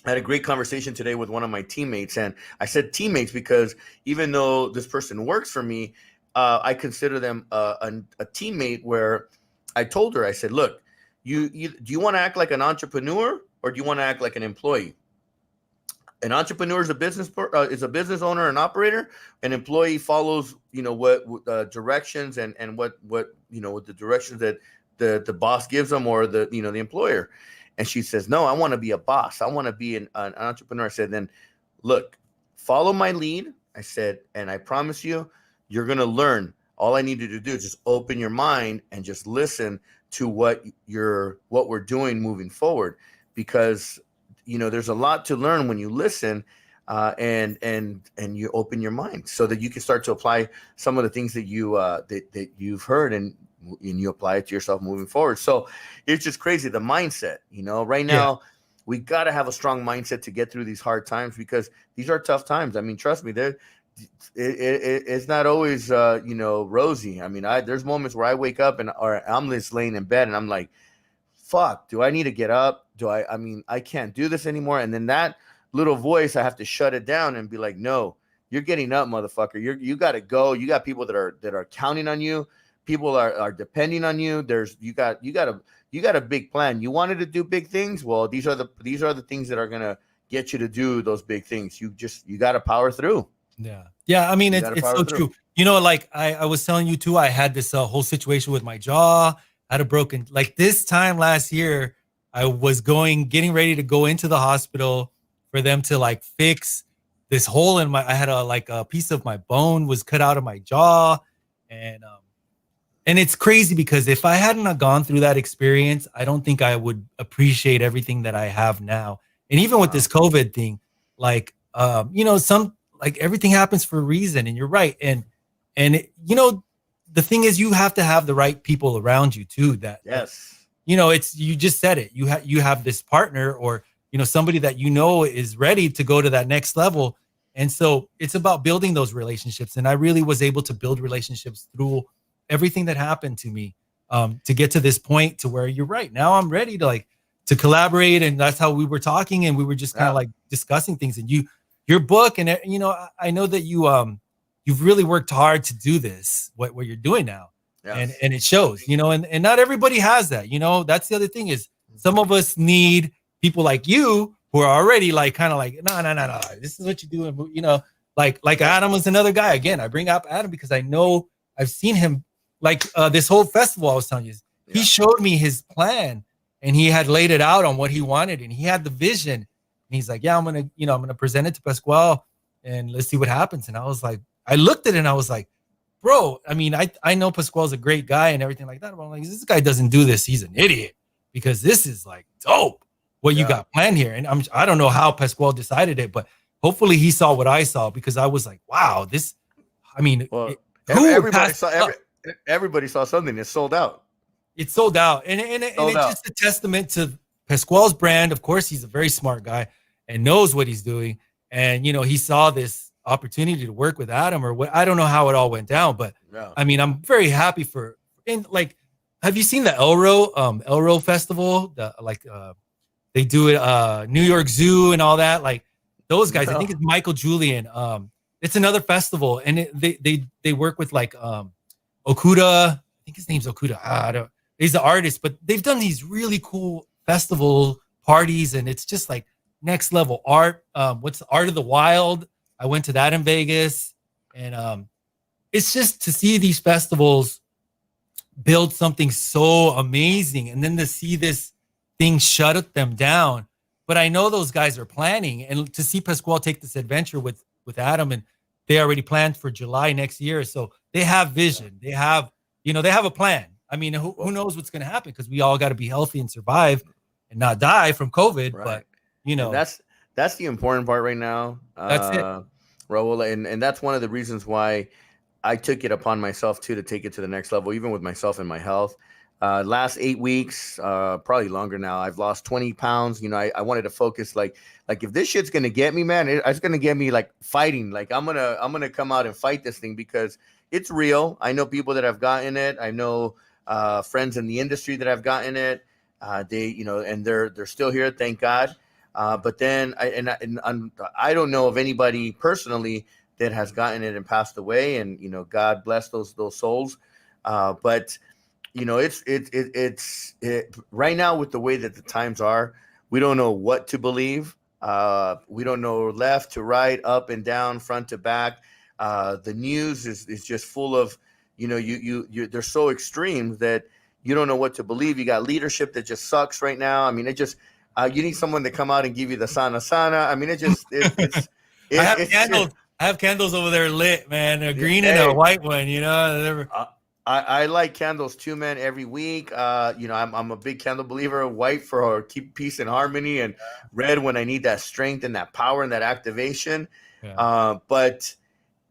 had a great conversation today with one of my teammates, and I said teammates because even though this person works for me, I consider them a teammate, where I told her, I said, look, do you want to act like an entrepreneur, or do you want to act like an employee? An entrepreneur is a business owner and operator. An employee follows, you know, what directions and what you know, what the directions that the boss gives them, or the employer. And she says, no, I want to be a boss. I want to be an entrepreneur. I said, then look, follow my lead. I said, and I promise you, you're going to learn. All I need you to do is just open your mind and just listen to what we're doing moving forward, because, you know, there's a lot to learn when you listen, and you open your mind so that you can start to apply some of the things that you've heard, and you apply it to yourself moving forward. So it's just crazy, the mindset, you know, right now we got to have a strong mindset to get through these hard times, because these are tough times. I mean, trust me, it's not always, you know, rosy. I mean, there's moments where I wake up or I'm just laying in bed and I'm like, fuck, do I need to get up? I mean, I can't do this anymore. And then that little voice, I have to shut it down and be like, no, you're getting up, motherfucker. You got to go. You got people that are counting on you. People are depending on you. You got a big plan. You wanted to do big things. Well, these are the things that are going to get you to do those big things. You got to power through.
Yeah. I mean, it's so true. You know, like I was telling you too, I had this whole situation with my jaw. I had a broken, like this time last year, I was getting ready to go into the hospital for them to like fix this hole in I had a piece of my bone was cut out of my jaw. And it's crazy, because if I hadn't gone through that experience, I don't think I would appreciate everything that I have now. And even with this COVID thing, like, you know, everything happens for a reason, and you're right. And you know, the thing is, you have to have the right people around you too. You know, you just said it. You have this partner, or, you know, somebody that, you know, is ready to go to that next level. And so it's about building those relationships. And I really was able to build relationships through everything that happened to me, to get to this point to where you're right. Now I'm ready to collaborate. And that's how we were talking, and we were just kind of like discussing things. And your book, and, you know, I know that you've really worked hard to do this, what you're doing now. Yes. And it shows, you know, and not everybody has that, you know. That's the other thing, is some of us need people like you who are already like, kind of like, no, this is what you do. And, you know, like Adam was another guy. Again, I bring up Adam because I know I've seen him, like this whole festival I was telling you, he showed me his plan, and he had laid it out on what he wanted, and he had the vision. And he's like, yeah, I'm going to present it to Pasquale, and let's see what happens. And I was like, I looked at it and I was like, bro, I mean, I know Pasquale's a great guy and everything like that, but I'm like, this guy doesn't do this, he's an idiot, because this is like dope what you got planned here. And I don't know how Pasquale decided it, but hopefully he saw what I saw, because I was like, wow, this, I mean,
everybody saw something. It's sold out.
It's sold out. And it's just a testament to Pasquale's brand. Of course, he's a very smart guy and knows what he's doing. And, you know, he saw this opportunity to work with Adam, or what, I don't know how it all went down, but I mean, I'm very happy have you seen the Elro Festival? They do it New York Zoo and all that. Like those guys, I think it's Michael Julian. It's another festival, and they work with like Okuda. I think his name's Okuda. He's the artist, but they've done these really cool festival parties, and it's just like next level art. What's the Art of the Wild? I went to that in Vegas, and it's just to see these festivals build something so amazing, and then to see this thing shut them down. But I know those guys are planning, and to see Pascual take this adventure with Adam, and they already planned for July next year, so they have vision. They have a plan. I mean, who knows what's going to happen, because we all got to be healthy and survive and not die from COVID.
Right.
But
that's the important part right now.
That's it,
Raul, and that's one of the reasons why I took it upon myself too to take it to the next level, even with myself and my health. Last 8 weeks, probably longer now, I've lost 20 pounds. I wanted to focus like if this shit's gonna get me, man, it's gonna get me like fighting. Like I'm gonna come out and fight this thing, because it's real. I know people that have gotten it. I know friends in the industry that have gotten it. And they're still here, thank God. But then I don't know of anybody personally that has gotten it and passed away, and God bless those souls. But it's right now, with the way that the times are, we don't know what to believe. We don't know left to right, up and down, front to back. The news is just full of, they're so extreme that you don't know what to believe. You got leadership that just sucks right now. I mean, it just you need someone to come out and give you the sana. I mean,
I have candles over there lit, man. A green and a white one,
I like candles too, man, every week. I'm a big candle believer. White for keep peace and harmony, and red when I need that strength and that power and that activation. Yeah. But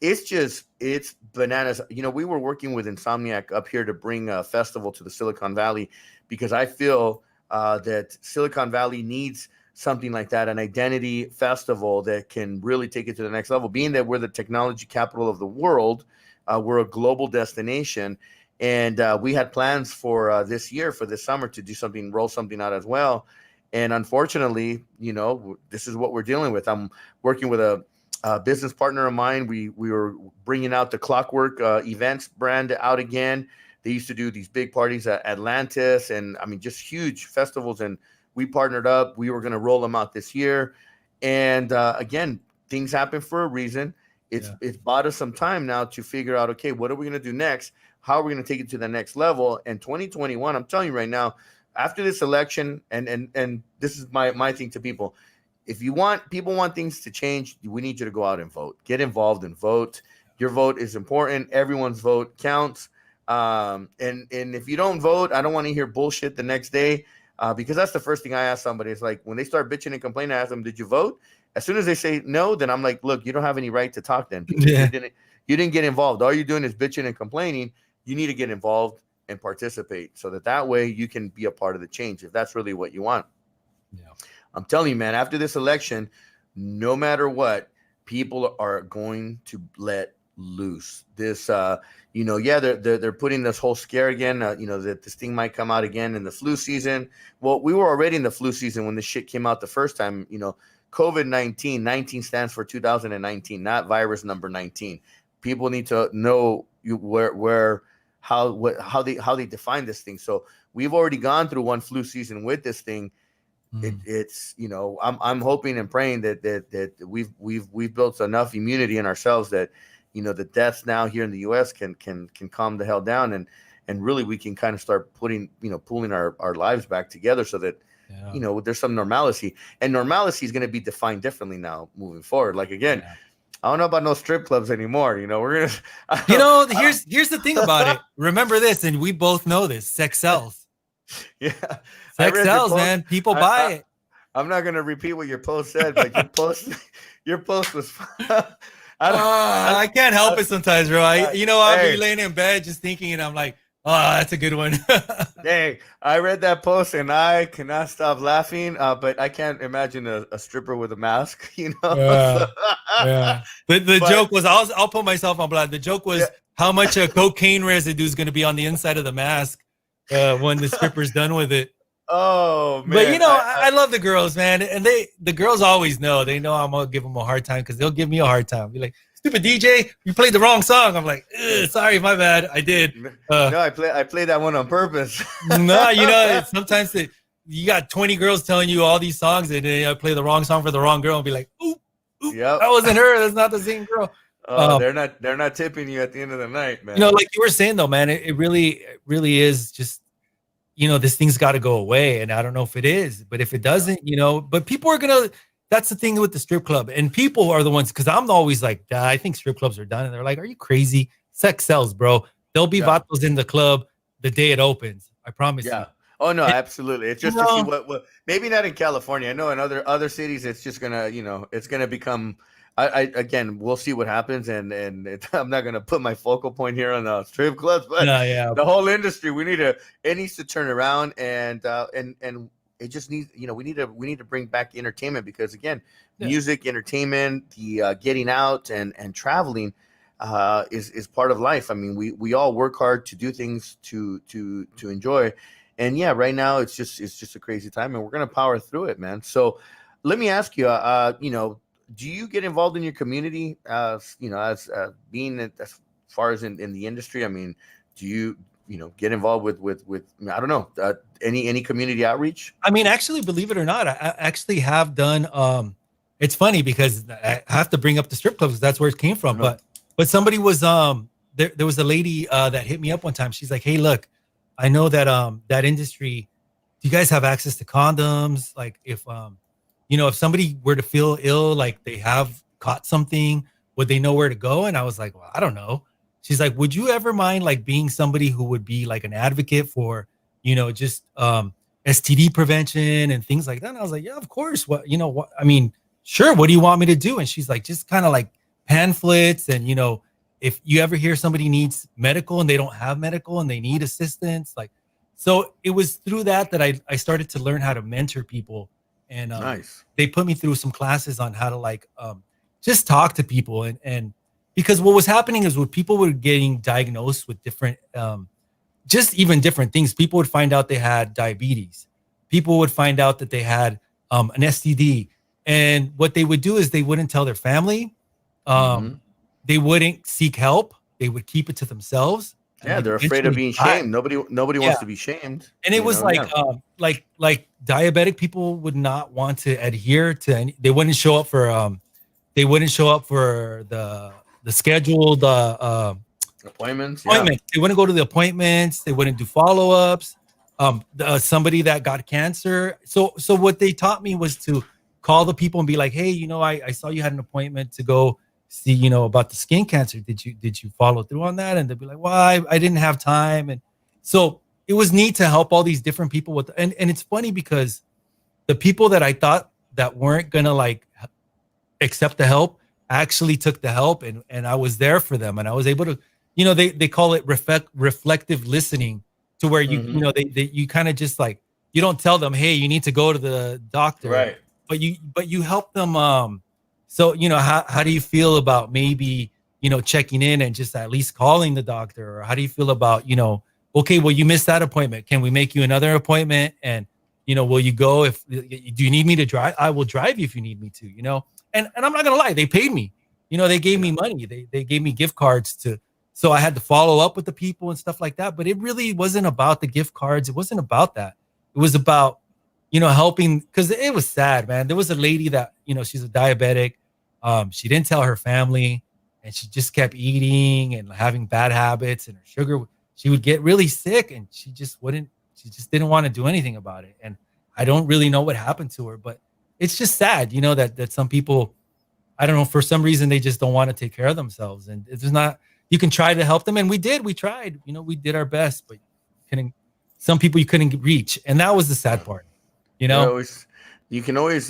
it's bananas. We were working with Insomniac up here to bring a festival to the Silicon Valley, because I feel that Silicon Valley needs something like that, an identity festival that can really take it to the next level. Being that we're the technology capital of the world, we're a global destination, and we had plans for this year, for this summer, to roll something out as well. And unfortunately, this is what we're dealing with. I'm working with a business partner of mine. We were bringing out the Clockwork events brand out again. They used to do these big parties at Atlantis, and I mean, just huge festivals. And we partnered up. We were going to roll them out this year. And again, things happen for a reason. It's bought us some time now to figure out, okay, what are we going to do next? How are we going to take it to the next level? And 2021, I'm telling you right now, after this election, and this is my thing to people, if people want things to change, we need you to go out and vote. Get involved and vote. Your vote is important. Everyone's vote counts. And if you don't vote, I don't want to hear bullshit the next day, because that's the first thing I ask somebody. It's like, when they start bitching and complaining, I ask them, did you vote? As soon as they say no, then I'm like, look, you don't have any right to talk then. Yeah. You didn't get involved. All you're doing is bitching and complaining. You need to get involved and participate, so that way you can be a part of the change, if that's really what you want. Yeah. I'm telling you, man, after this election, no matter what, people are going to let loose. This, they're putting this whole scare again, that this thing might come out again in the flu season. Well, we were already in the flu season when this shit came out the first time. COVID-19, 19 stands for 2019, not virus number 19. People need to know how they define this thing. So we've already gone through one flu season with this thing. It's I'm hoping and praying that we've built enough immunity in ourselves that the deaths now here in the U.S. can calm the hell down, and really we can kind of start pulling our lives back together, so that there's some normalcy, and normalcy is going to be defined differently now moving forward. Like, again, I don't know about no strip clubs anymore. We're gonna
here's the thing about it. Remember this, and we both know this: sex sells.
Yeah,
sex sells, man. People buy it.
I'm not gonna repeat what your post said, but your post was
I can't help it sometimes, bro. I'll be laying in bed just thinking, and I'm like, oh, that's a good one.
Dang, I read that post and I cannot stop laughing, but I can't imagine a stripper with a mask,
Yeah. The joke was, I'll put myself on blast. The joke was how much cocaine residue is going to be on the inside of the mask when the stripper's done with it.
Oh man!
But I love the girls, man, and the girls always know. They know I'm gonna give them a hard time because they'll give me a hard time. Be like, "Stupid DJ, you played the wrong song." I'm like, "Sorry, my bad, I did."
No, I played that one on purpose.
No, sometimes you got 20 girls telling you all these songs, and then I play the wrong song for the wrong girl, and be like, "Oop,
Yep.
that wasn't her. That's not the same girl."
They're not tipping you at the end of the night, man.
Like you were saying though, man, it really is just. This thing's got to go away, and I don't know if it is, but if it doesn't, but people are gonna. That's the thing with the strip club, and people are the ones, because I'm always like, I think strip clubs are done, and they're like, "Are you crazy? Sex sells, bro. There'll be vatos in the club the day it opens. I promise you."
Oh no, absolutely. It's just to see what. Maybe not in California. I know in other cities, it's just gonna, it's gonna become. Again, we'll see what happens, and I'm not gonna put my focal point here on the strip clubs, but the whole industry, it needs to turn around, and it just needs, we need to bring back entertainment, because again, music, entertainment, the getting out and traveling is part of life. I mean, we all work hard to do things to enjoy, and right now it's just a crazy time, and we're gonna power through it, man. So let me ask you, do you get involved in your community, as being as far as in the industry? I mean, do you get involved with I don't know, any community outreach?
I mean, actually, believe it or not, I actually have done. It's funny because I have to bring up the strip clubs, because that's where it came from. But somebody was there was a lady that hit me up one time. She's like, "Hey, look, I know that that industry. Do you guys have access to condoms? Like, if if somebody were to feel ill, like they have caught something, would they know where to go?" And I was like, "Well, I don't know." She's like, "Would you ever mind like being somebody who would be like an advocate for, just STD prevention and things like that?" And I was like, "Yeah, of course. What, I mean, sure. What do you want me to do?" And she's like, "Just kind of like pamphlets, and if you ever hear somebody needs medical and they don't have medical and they need assistance, like." So it was through that I started to learn how to mentor people. And
nice.
They put me through some classes on how to like just talk to people, and because what was happening is when people were getting diagnosed with different just even different things, people would find out they had diabetes, people would find out that they had an STD, and what they would do is they wouldn't tell their family, they wouldn't seek help, they would keep it to themselves.
They're afraid of being shamed. Nobody wants to be shamed.
And it was like diabetic people would not want to adhere to any. They wouldn't show up for the scheduled
appointments.
They wouldn't go to the appointments. They wouldn't do follow-ups. Somebody that got cancer. So what they taught me was to call the people and be like, "Hey, I saw you had an appointment to go see, about the skin cancer. Did you follow through on that?" And they'd be like, "Well, I didn't have time." And so it was neat to help all these different people with, and it's funny because the people that I thought that weren't gonna like accept the help actually took the help, and I was there for them, and I was able to, they call it reflective listening, to where you kind of just like, you don't tell them, "Hey, you need to go to the doctor,"
right?
But you help them. So, how do you feel about maybe, checking in and just at least calling the doctor? Or how do you feel about, okay, well, you missed that appointment. Can we make you another appointment? And, will you go do you need me to drive? I will drive you if you need me to, and I'm not going to lie. They paid me, they gave me money. They gave me gift cards so I had to follow up with the people and stuff like that. But it really wasn't about the gift cards. It wasn't about that. It was about, helping, because it was sad, man. There was a lady that, she's a diabetic. She didn't tell her family, and she just kept eating and having bad habits, and her sugar, she would get really sick, and she just didn't want to do anything about it. And I don't really know what happened to her, but it's just sad, that some people, I don't know, for some reason, they just don't want to take care of themselves. And it's not, you can try to help them. And we tried, we did our best, but some people you couldn't reach. And that was the sad part,
You can always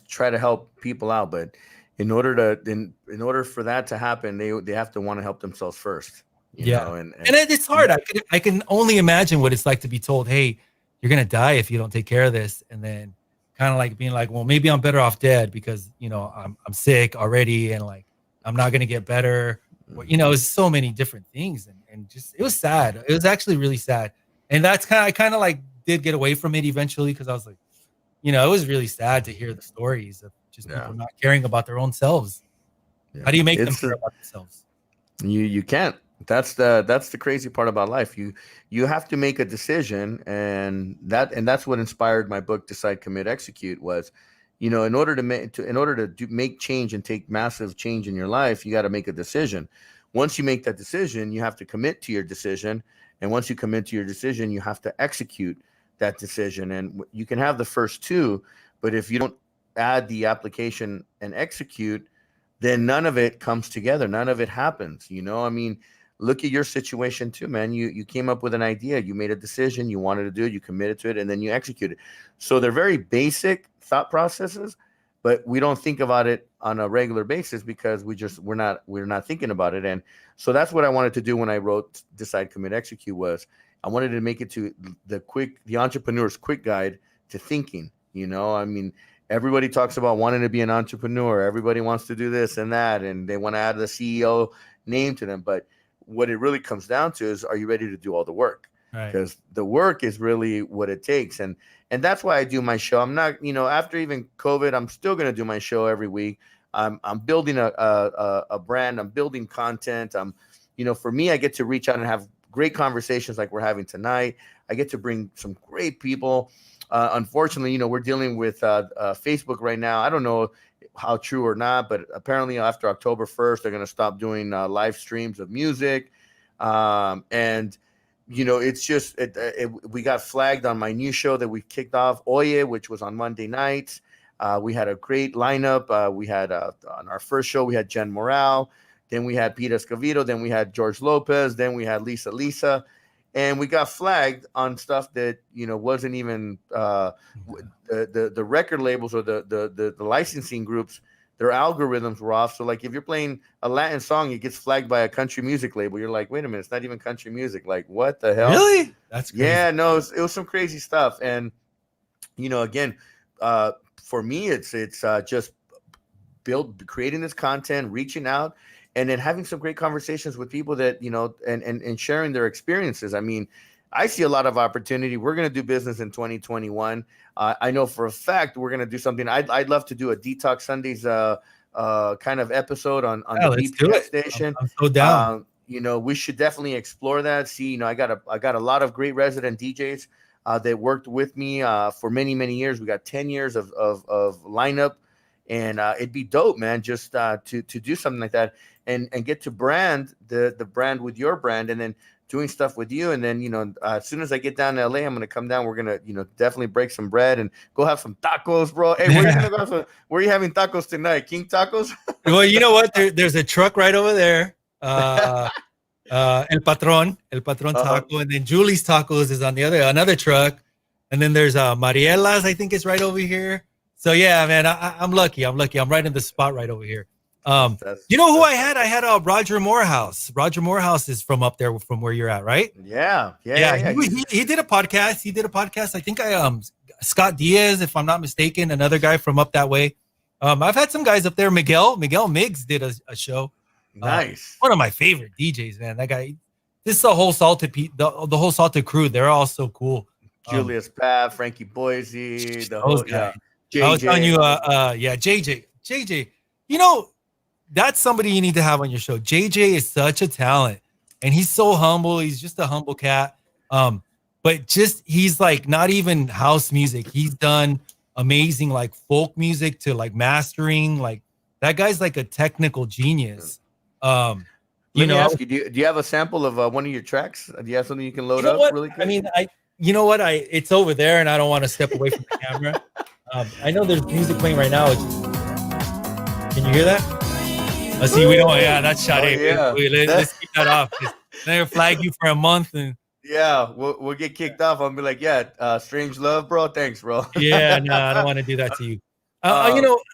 try to help people out, but in order for that to happen, they have to want to help themselves first. You know, and
it's hard. I can only imagine what it's like to be told, "Hey, you're gonna die if you don't take care of this," and then kind of like being like, "Well, maybe I'm better off dead because I'm sick already, and like I'm not gonna get better." It's so many different things, and just it was sad. It was actually really sad. And that's I kind of like did get away from it eventually because I was like, it was really sad to hear the stories of just people not caring about their own selves. Yeah. How do you make them care about themselves?
You can't. That's the crazy part about life. You have to make a decision, and that's what inspired my book, Decide, Commit, Execute. Was, in order to make change and take massive change in your life, you got to make a decision. Once you make that decision, you have to commit to your decision, and once you commit to your decision, you have to execute that decision. And you can have the first two, but if you don't add the application and execute, then none of it comes together. None of it happens. I mean, look at your situation too, man. You came up with an idea, you made a decision, you wanted to do it, you committed to it, and then you execute it. So they're very basic thought processes, but we don't think about it on a regular basis because we're not thinking about it. And so that's what I wanted to do when I wrote Decide, Commit, Execute. Was I wanted to make it to the entrepreneur's quick guide to thinking. I mean, everybody talks about wanting to be an entrepreneur. Everybody wants to do this and that, and they want to add the CEO name to them. But what it really comes down to is, are you ready to do all the work? Because the work is really what it takes. And that's why I do my show. I'm not, after even COVID, I'm still going to do my show every week. I'm building a brand. I'm building content. For me, I get to reach out and have great conversations like we're having tonight. I get to bring some great people. Unfortunately, we're dealing with Facebook right now. I don't know how true or not, but apparently after October 1st, they're going to stop doing live streams of music. It's just, we got flagged on my new show that we kicked off, Oye, which was on Monday nights. We had a great lineup. We had on our first show, we had Jen Morale. Then we had Peter Escovedo. Then we had George Lopez. Then we had Lisa. And we got flagged on stuff that, wasn't even the record labels or the licensing groups. Their algorithms were off. So like if you're playing a Latin song, it gets flagged by a country music label. You're like, wait a minute, it's not even country music. Like, what the hell?
Really? That's crazy.
Yeah, no, it was some crazy stuff. And, again, for me, it's just creating this content, reaching out, and then having some great conversations with people that, and sharing their experiences. I mean, I see a lot of opportunity. We're going to do business in 2021. I know for a fact we're going to do something. I'd love to do a Detox Sundays kind of episode on the BPS station.
I'm so down.
We should definitely explore that. See, I got a lot of great resident DJs that worked with me for many, many years. We got 10 years of lineup, and it'd be dope, man, just to do something like that and get to brand the brand with your brand, and then doing stuff with you. And then, as soon as I get down to LA, I'm going to come down. We're going to, definitely break some bread and go have some tacos, bro. Hey, where are you having tacos tonight? King Tacos?
Well, you know what? There's a truck right over there. El Patron Taco. And then Julie's Tacos is on another truck. And then there's Mariela's, I think is right over here. So yeah, man, I'm lucky. I'm right in the spot right over here. You know who I had? I had Roger Morehouse. Roger Morehouse is from up there, from where you're at, right?
Yeah.
He did a podcast. I think Scott Diaz, if I'm not mistaken, another guy from up that way. I've had some guys up there. Miguel Miggs did a show.
Nice.
One of my favorite DJs, man. That guy. This is the whole Salted the whole Salted crew. They're all so cool.
Julius Pav, Frankie Boise, the
whole guy. I was telling you, JJ. That's somebody you need to have on your show. JJ is such a talent, and he's so humble. He's just a humble cat. But he's like not even house music. He's done amazing like folk music to like mastering. Like that guy's like a technical genius.
Let me ask you, do you have a sample of one of your tracks? Do you have something you can load up really quick?
I mean, it's over there, and I don't want to step away from the camera. I know there's music playing right now. Can you hear that? Let's see. We don't. Yeah, that's shot. Let's keep that off. They'll flag you for a month, and
yeah, we'll get kicked off. I'll be like, Strange Love, bro. Thanks, bro.
Yeah, no, I don't want to do that to you.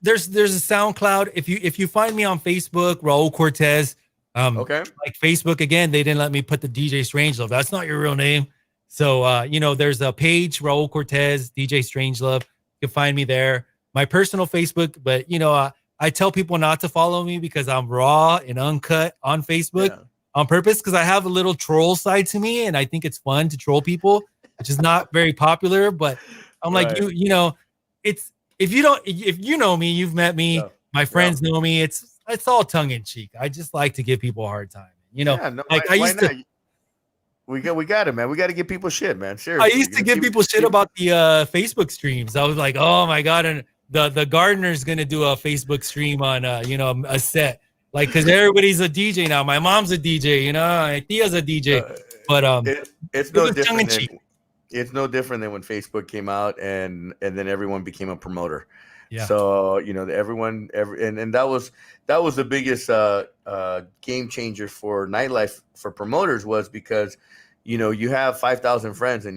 There's a SoundCloud. If you find me on Facebook, Raul Cortes.
Okay.
Like Facebook again, they didn't let me put the DJ Strangelove. That's not your real name. So there's a page, Raul Cortes, DJ Strangelove. You can find me there. My personal Facebook, but I tell people not to follow me because I'm raw and uncut on Facebook. on purpose because I have a little troll side to me, and I think it's fun to troll people, which is not very popular. But I'm like,
Right.
you know, it's if you know me, you've met me,
Yeah.
my
Yeah.
friends know me. It's all tongue in cheek. I just like to give people a hard time. You know,
Yeah. No,
like
why not? We got it, man. We got to give people shit, man.
I
Seriously.
used to give people shit about the Facebook streams. I was like, oh my god, and the gardener's gonna do a Facebook stream on a set, like because everybody's a DJ now. My mom's a DJ, my tia's a DJ, but
It's
it
no
was tongue in
different than
cheek.
it's no different than when Facebook came out and then everyone became a promoter.
Yeah.
So and that was the biggest game changer for nightlife for promoters was because you have 5,000 friends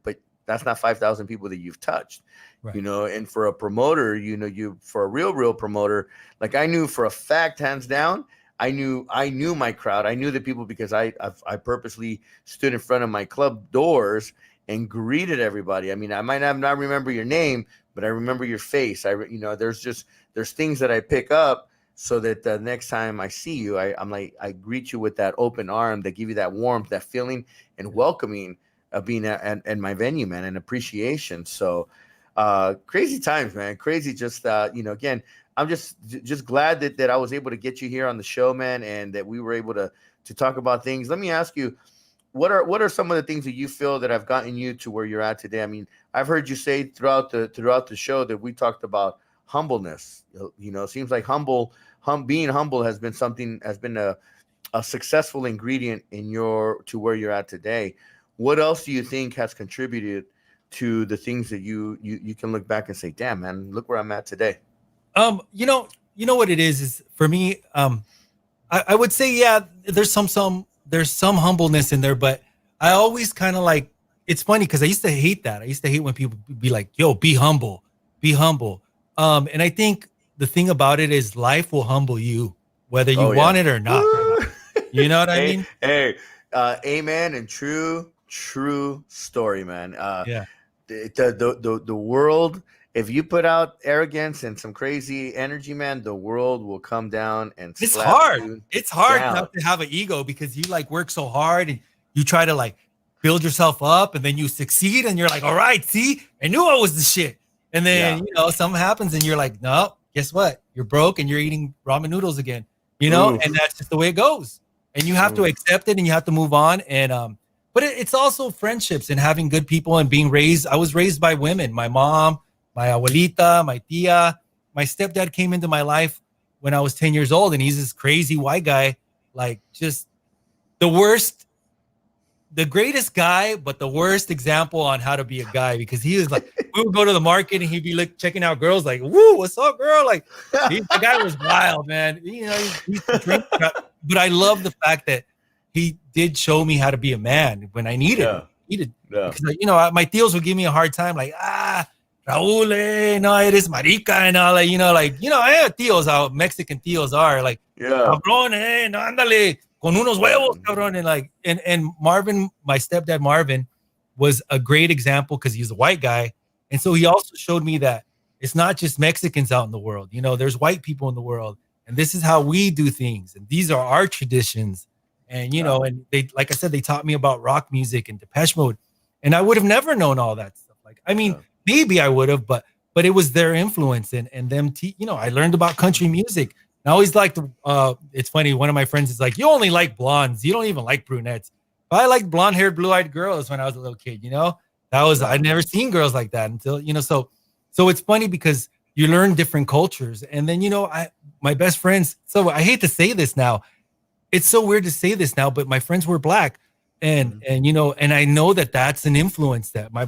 but that's not 5,000 people that you've touched.
Right.
And for a promoter, for a real promoter, like I knew for a fact, hands down, I knew my crowd. I knew the people because I purposely stood in front of my club doors and greeted everybody. I mean, I might not remember your name, but I remember your face. There's things that I pick up so that the next time I see you, I greet you with that open arm that give you that warmth, that feeling and welcoming of being at my venue, man, and appreciation. So crazy times, man. Crazy. Just again, I'm just glad that I was able to get you here on the show, man, and that we were able to talk about things. Let me ask you, what are some of the things that you feel that have gotten you to where you're at today? I mean, I've heard you say throughout the show that we talked about humbleness. It seems like being humble has been a successful ingredient to where you're at today. What else do you think has contributed to the things that you can look back and say, damn, man, look where I'm at today?
You know what it is for me. I would say, yeah, there's some humbleness in there, but I always kind of like, it's funny because I used to hate that. I used to hate when people be like, yo, be humble, be humble. And I think the thing about it is life will humble you, whether you want it or not. You know what I mean?
Hey, amen. And true story, man.
Yeah.
The world, if you put out arrogance and some crazy energy, man, the world will come down and
it's
slap
hard.
you
It's hard
down.
not to have an ego because you like work so hard and you try to like build yourself up and then you succeed and you're like, all right, see, I knew I was the shit. And then, something happens and you're like, no, guess what? You're broke and you're eating ramen noodles again,
Oof.
and that's just the way it goes. And you have to accept it and you have to move on. And, but it's also friendships and having good people and being raised. I was raised by women, my mom, my abuelita, my tia. My stepdad came into my life when I was 10 years old, and he's this crazy white guy, like just the greatest guy, but the worst example on how to be a guy, because he was like, we would go to the market and he'd be like checking out girls like, woo, what's up, girl? Like the guy was wild, man. He's drink, but I love the fact that he did show me how to be a man when I needed it. Because, my tios would give me a hard time, like, Raul, no, eres marica, and all that, I have tios, how Mexican tios are, like, cabrón, no, ándale, con unos huevos, cabrón, and Marvin, my stepdad Marvin, was a great example because he's a white guy, and so he also showed me that it's not just Mexicans out in the world, there's white people in the world, and this is how we do things, and these are our traditions, and and they, like I said, they taught me about rock music and Depeche Mode, and I would have never known all that stuff. Like, I mean. Maybe I would have, but it was their influence and them. I learned about country music. I always liked. It's funny. One of my friends is like, "You only like blondes. You don't even like brunettes." But I liked blonde-haired, blue-eyed girls when I was a little kid. That was I'd never seen girls like that until So it's funny because you learn different cultures, and then my best friends. So I hate to say this now. It's so weird to say this now, but my friends were black. And I know that that's an influence that my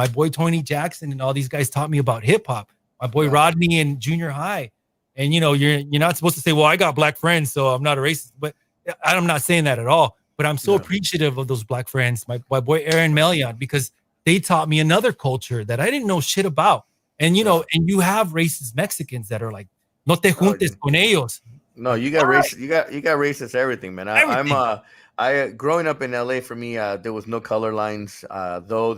boy Tony Jackson and all these guys taught me about hip hop. My boy Rodney in junior high, and you're not supposed to say, well, I got black friends, so I'm not a racist. But I'm not saying that at all. But I'm so appreciative of those black friends, my boy Aaron Melion, because they taught me another culture that I didn't know shit about. And and you have racist Mexicans that are like, no te juntes con ellos.
No, you got racist. You got racist everything, man. I'm growing up in LA, for me, there was no color lines. Though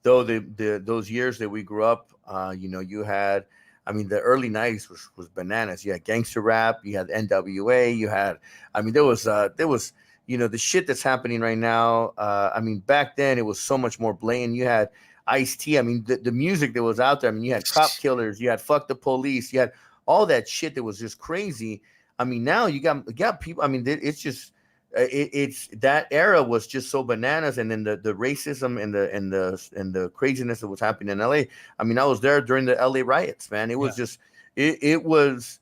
those years that we grew up, you had, I mean, the early 90s was bananas. You had gangster rap, you had NWA, you had, I mean, there was, the shit that's happening right now. I mean, back then it was so much more blatant. You had Ice-T. I mean, the music that was out there. I mean, you had Cop Killers, you had Fuck the Police, you had all that shit that was just crazy. I mean, now you got people. I mean, it's just it's that era was just so bananas, and then the racism and the craziness that was happening in LA. I mean, I was there during the LA riots, man. It was just it was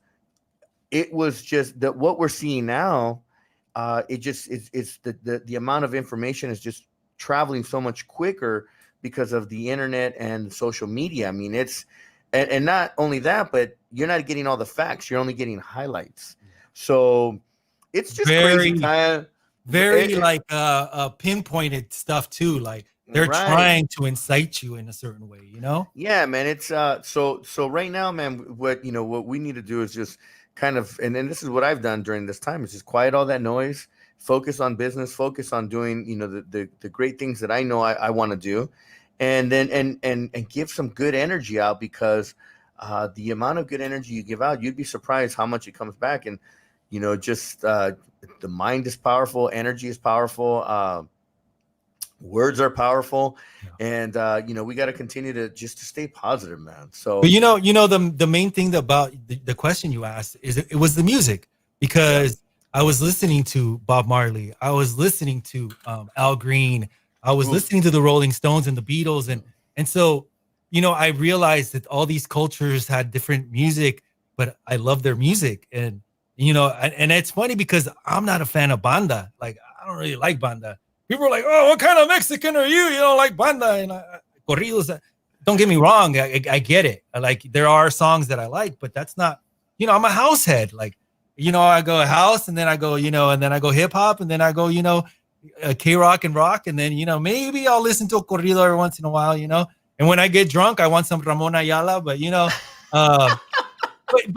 just that what we're seeing now. It's the amount of information is just traveling so much quicker because of the internet and social media. I mean, it's and not only that, but you're not getting all the facts. You're only getting highlights. So it's just crazy time.
Very pinpointed stuff too. Like they're trying to incite you in a certain way, you know?
Yeah, man. It's so right now, man, what we need to do is just kind of, and this is what I've done during this time, is just quiet all that noise, focus on business, focus on doing, the great things that I know I want to do. And then and give some good energy out, because the amount of good energy you give out, you'd be surprised how much it comes back. And just the mind is powerful, energy is powerful, words are powerful, and we got to continue to stay positive, man. So,
but the main thing about the question you asked is it was the music, because I was listening to Bob Marley, I was listening to Al Green. I was listening to the Rolling Stones and the Beatles. And so, I realized that all these cultures had different music, but I love their music. And, and it's funny because I'm not a fan of banda. Like, I don't really like banda. People are like, oh, what kind of Mexican are you? You don't like banda and corridos. Don't get me wrong. I get it. There are songs that I like, but that's not, I'm a house head. Like, I go house, and then I go, and then I go hip hop, and then I go, K-rock and rock, and then maybe I'll listen to a corrido every once in a while, and when I get drunk I want some Ramon Ayala, but but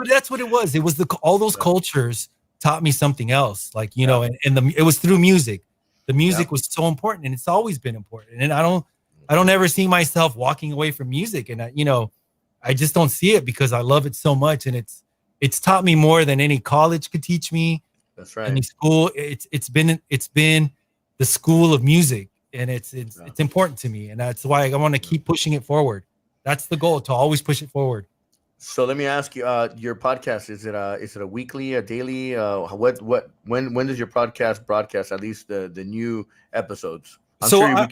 that's what it was. It was all those cultures taught me something else, like and it was through music. The music was so important, and it's always been important, and I don't ever see myself walking away from music, and I just don't see it, because I love it so much, and it's taught me more than any college could teach me.
That's right.
Any school, it's been the school of music, and it's important to me, and that's why I want to keep pushing it forward. That's the goal, to always push it forward.
So let me ask you, your podcast, is it a weekly, a daily? When does your podcast broadcast? At least the new episodes. I'm sure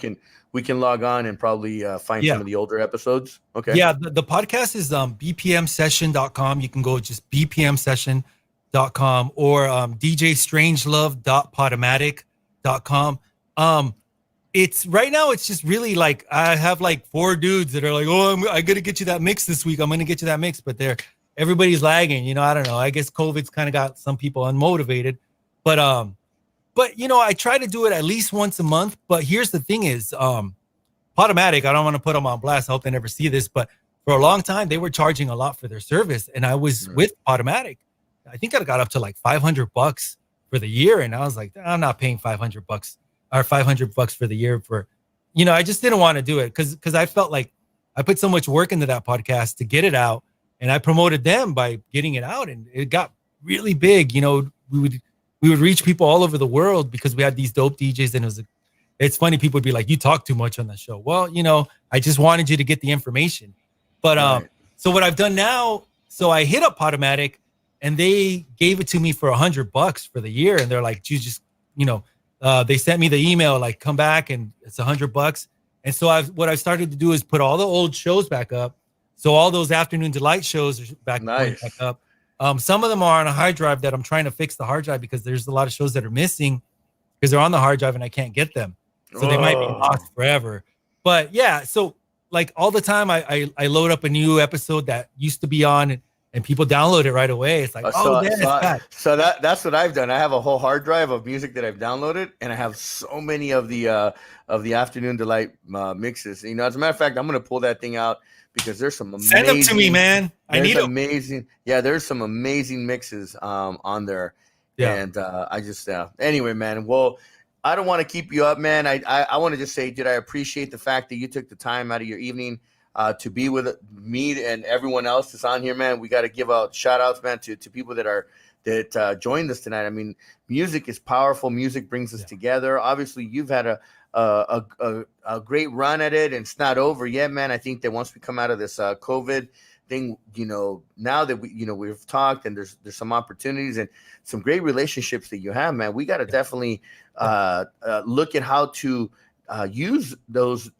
we can log on and probably find some of the older episodes. Okay.
Yeah, the podcast is bpmsession.com. You can go just bpmsession.com or djstrangelove.podomatic.com. It's right now, it's just really like I have like 4 dudes that are like, oh, I gotta get you that mix this week. I'm gonna get you that mix, but everybody's lagging. I don't know. I guess COVID's kind of got some people unmotivated, but I try to do it at least once a month. But here's the thing: is Podomatic. I don't want to put them on blast. I hope they never see this, but for a long time they were charging a lot for their service, and I was with Podomatic. I think I got up to like $500 for the year, and I was like, I'm not paying $500 or $500 for the year for, I just didn't want to do it because I felt like I put so much work into that podcast to get it out, and I promoted them by getting it out, and it got really big. We would reach people all over the world because we had these dope DJs, and it's funny. People would be like, you talk too much on the show. Well, I just wanted you to get the information. But so what I've done now, so I hit up Podomatic, and they gave it to me for $100 for the year, and they're like, you just, they sent me the email like, come back, and it's $100. And so what I've started to do is put all the old shows back up. So all those Afternoon Delight shows are back up. Some of them are on a hard drive that I'm trying to fix the hard drive, because there's a lot of shows that are missing because they're on the hard drive and I can't get them. So they might be lost forever. But yeah, so like all the time I load up a new episode that used to be on, and people download it right away. It's like,
so that's what I've done. I have a whole hard drive of music that I've downloaded, and I have so many of the Afternoon Delight mixes. As a matter of fact, I'm gonna pull that thing out, because there's some amazing.
Send them to me, man. I need
amazing. Yeah, there's some amazing mixes on there. Yeah. And I just anyway, man. Well, I don't want to keep you up, man. I want to just say, dude, I appreciate the fact that you took the time out of your evening to be with me and everyone else that's on here, man. We got to give out shout outs, man, to people that joined us tonight. I mean, music is powerful. Music brings us together. Obviously, you've had a great run at it, and it's not over yet, man. I think that once we come out of this COVID thing, now that we've talked, and there's some opportunities and some great relationships that you have, man, we got to definitely look at how to use those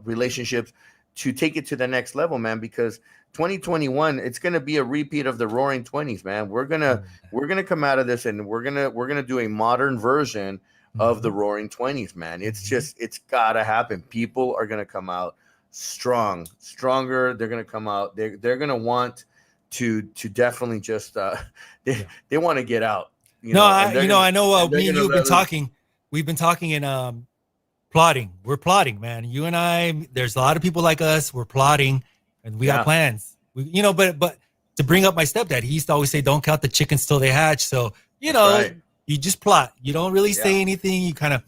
relationships to take it to the next level, man, because 2021, it's going to be a repeat of the Roaring 20s, man. We're going to come out of this, and we're going to do a modern version of the Roaring 20s, man. It's got to happen. People are going to come out stronger. They're going to come out. They're going to want to definitely just they want to get out. I know
me and you have been talking. We've been talking and plotting. We're plotting, man. You and I, there's a lot of people like us. We're plotting, and we got plans. But to bring up my stepdad, he used to always say, "Don't count the chickens till they hatch." So you just plot. You don't really say anything. You kind of,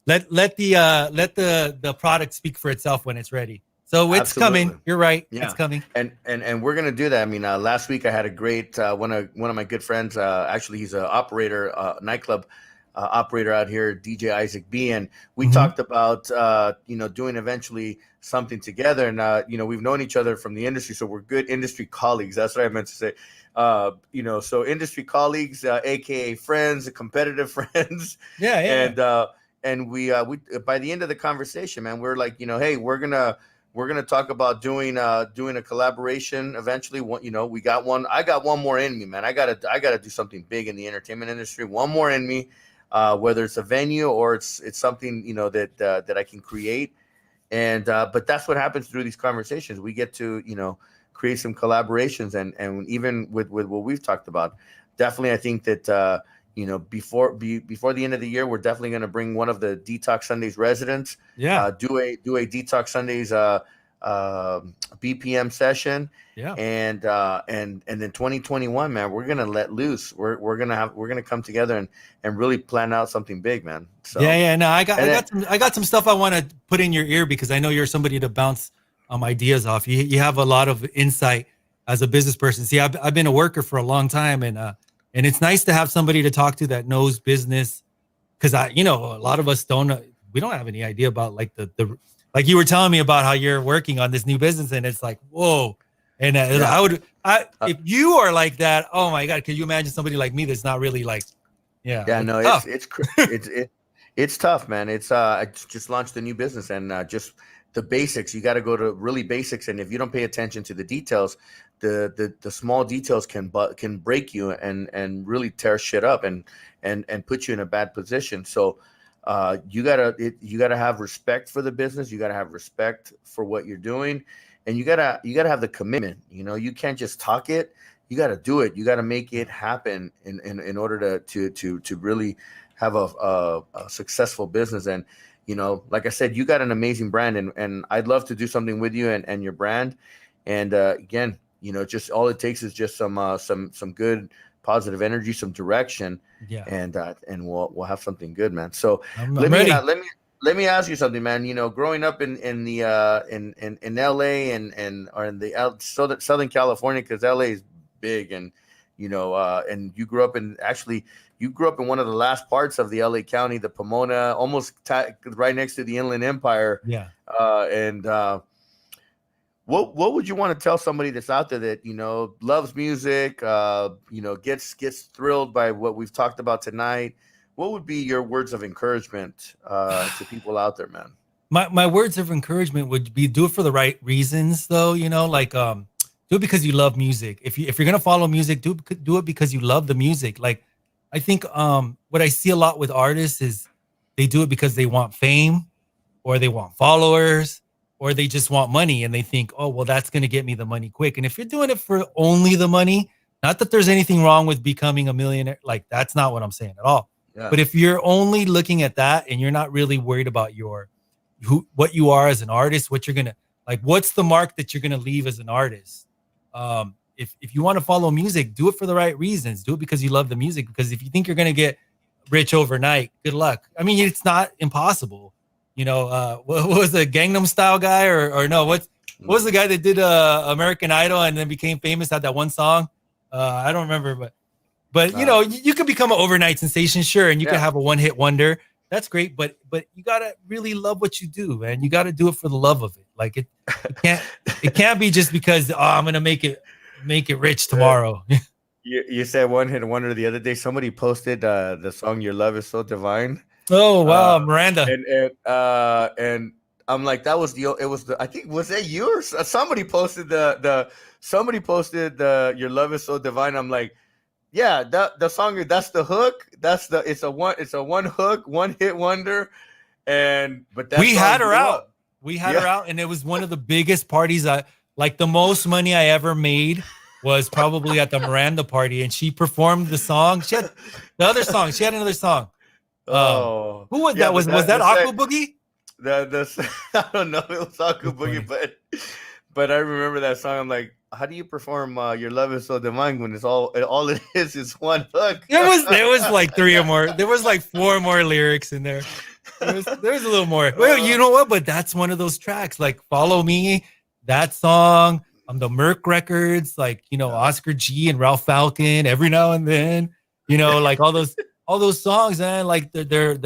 let the product speak for itself when it's ready. So it's coming. You're right. Yeah. It's coming.
And we're gonna do that. I mean, last week I had a great one of my good friends. Actually, he's an operator, nightclub operator out here, DJ Isaac B, and we talked about doing eventually something together. And we've known each other from the industry, so we're good industry colleagues. That's what I meant to say. So industry colleagues, aka friends, competitive friends. And we by the end of the conversation, man, we're like, hey, we're gonna talk about doing a collaboration eventually. We got one. I got one more in me, man. I gotta do something big in the entertainment industry. One more in me, whether it's a venue or it's something that I can create. And but that's what happens through these conversations. We get to create some collaborations, and even with what we've talked about. Definitely, I think that before the end of the year, we're definitely going to bring one of the Detox Sundays residents. Do a Detox Sundays BPM session. And then 2021, man, we're gonna let loose. We're gonna come together and really plan out something big, man. So
no, I got some stuff I want to put in your ear, because I know you're somebody to bounce ideas off. You have a lot of insight as a business person. See, I've been a worker for a long time, and it's nice to have somebody to talk to that knows business, because a lot of us we don't have any idea about like the like you were telling me about how you're working on this new business, and it's like, whoa. And if you are like that, oh my God, can you imagine somebody like me that's not really like,
no,
tough.
It's tough, man. It's I just launched a new business, and just the basics. You got to go to really basics, and if you don't pay attention to the details, the small details can break you and really tear shit up and put you in a bad position. So you gotta have respect for the business. You gotta have respect for what you're doing. And you gotta have the commitment. You can't just talk it. You gotta do it. You gotta make it happen in order to really have a successful business. And like I said, you got an amazing brand, and I'd love to do something with you and your brand. And again, just all it takes is just some good positive energy, some direction, and we'll have something good, man. So let me ask you something, man. Growing up in LA and or in the Southern California, because LA is big, and and you grew up in one of the last parts of the LA County, the Pomona, almost right next to the Inland Empire. What would you want to tell somebody that's out there that loves music, gets thrilled by what we've talked about tonight? What would be your words of encouragement to people out there, man?
My words of encouragement would be, do it for the right reasons, though. Do it because you love music. If you're gonna follow music, do it because you love the music. Like, I think what I see a lot with artists is they do it because they want fame, or they want followers, or they just want money, and they think, oh, well, that's gonna get me the money quick. And if you're doing it for only the money, not that there's anything wrong with becoming a millionaire, like that's not what I'm saying at all. But if you're only looking at that and you're not really worried about what you are as an artist, what you're gonna like, what's the mark that you're gonna leave as an artist? If you want to follow music, do it for the right reasons. Do it because you love the music. Because if you think you're gonna get rich overnight, good luck. I mean, it's not impossible. What was the Gangnam Style guy or no? What was the guy that did American Idol and then became famous? Had that one song. I don't remember, but you know, you could become an overnight sensation, sure, and you could have a one-hit wonder. That's great, but you gotta really love what you do, man. You gotta do it for the love of it. Like it can't be just because I'm gonna make it rich tomorrow.
You said one-hit wonder the other day. Somebody posted the song "Your Love Is So Divine."
Oh wow, Miranda.
And I'm like, that was I think, was that you or somebody posted somebody posted "Your Love Is So Divine." I'm like, yeah, the song, that's the hook. It's a one hook, one hit wonder. But
we had her out. We had her out, and it was one of the biggest parties. Like the most money I ever made was probably at the Miranda party, and she performed the song. She had the other song. She had another song. Who was that? Was that Aqua Boogie?
I don't know. It was Aqua Boogie, but I remember that song. I'm like, how do you perform "Your Love Is So Divine" when it's all it is one hook?
There was like 3 or more. There was like 4 more lyrics in there. There was a little more. Well, you know what? But that's one of those tracks. Like "Follow Me," that song on the Merc records. Like, you know, Oscar G and Ralph Falcon. Every now and then, you know, like all those songs, man. Like they're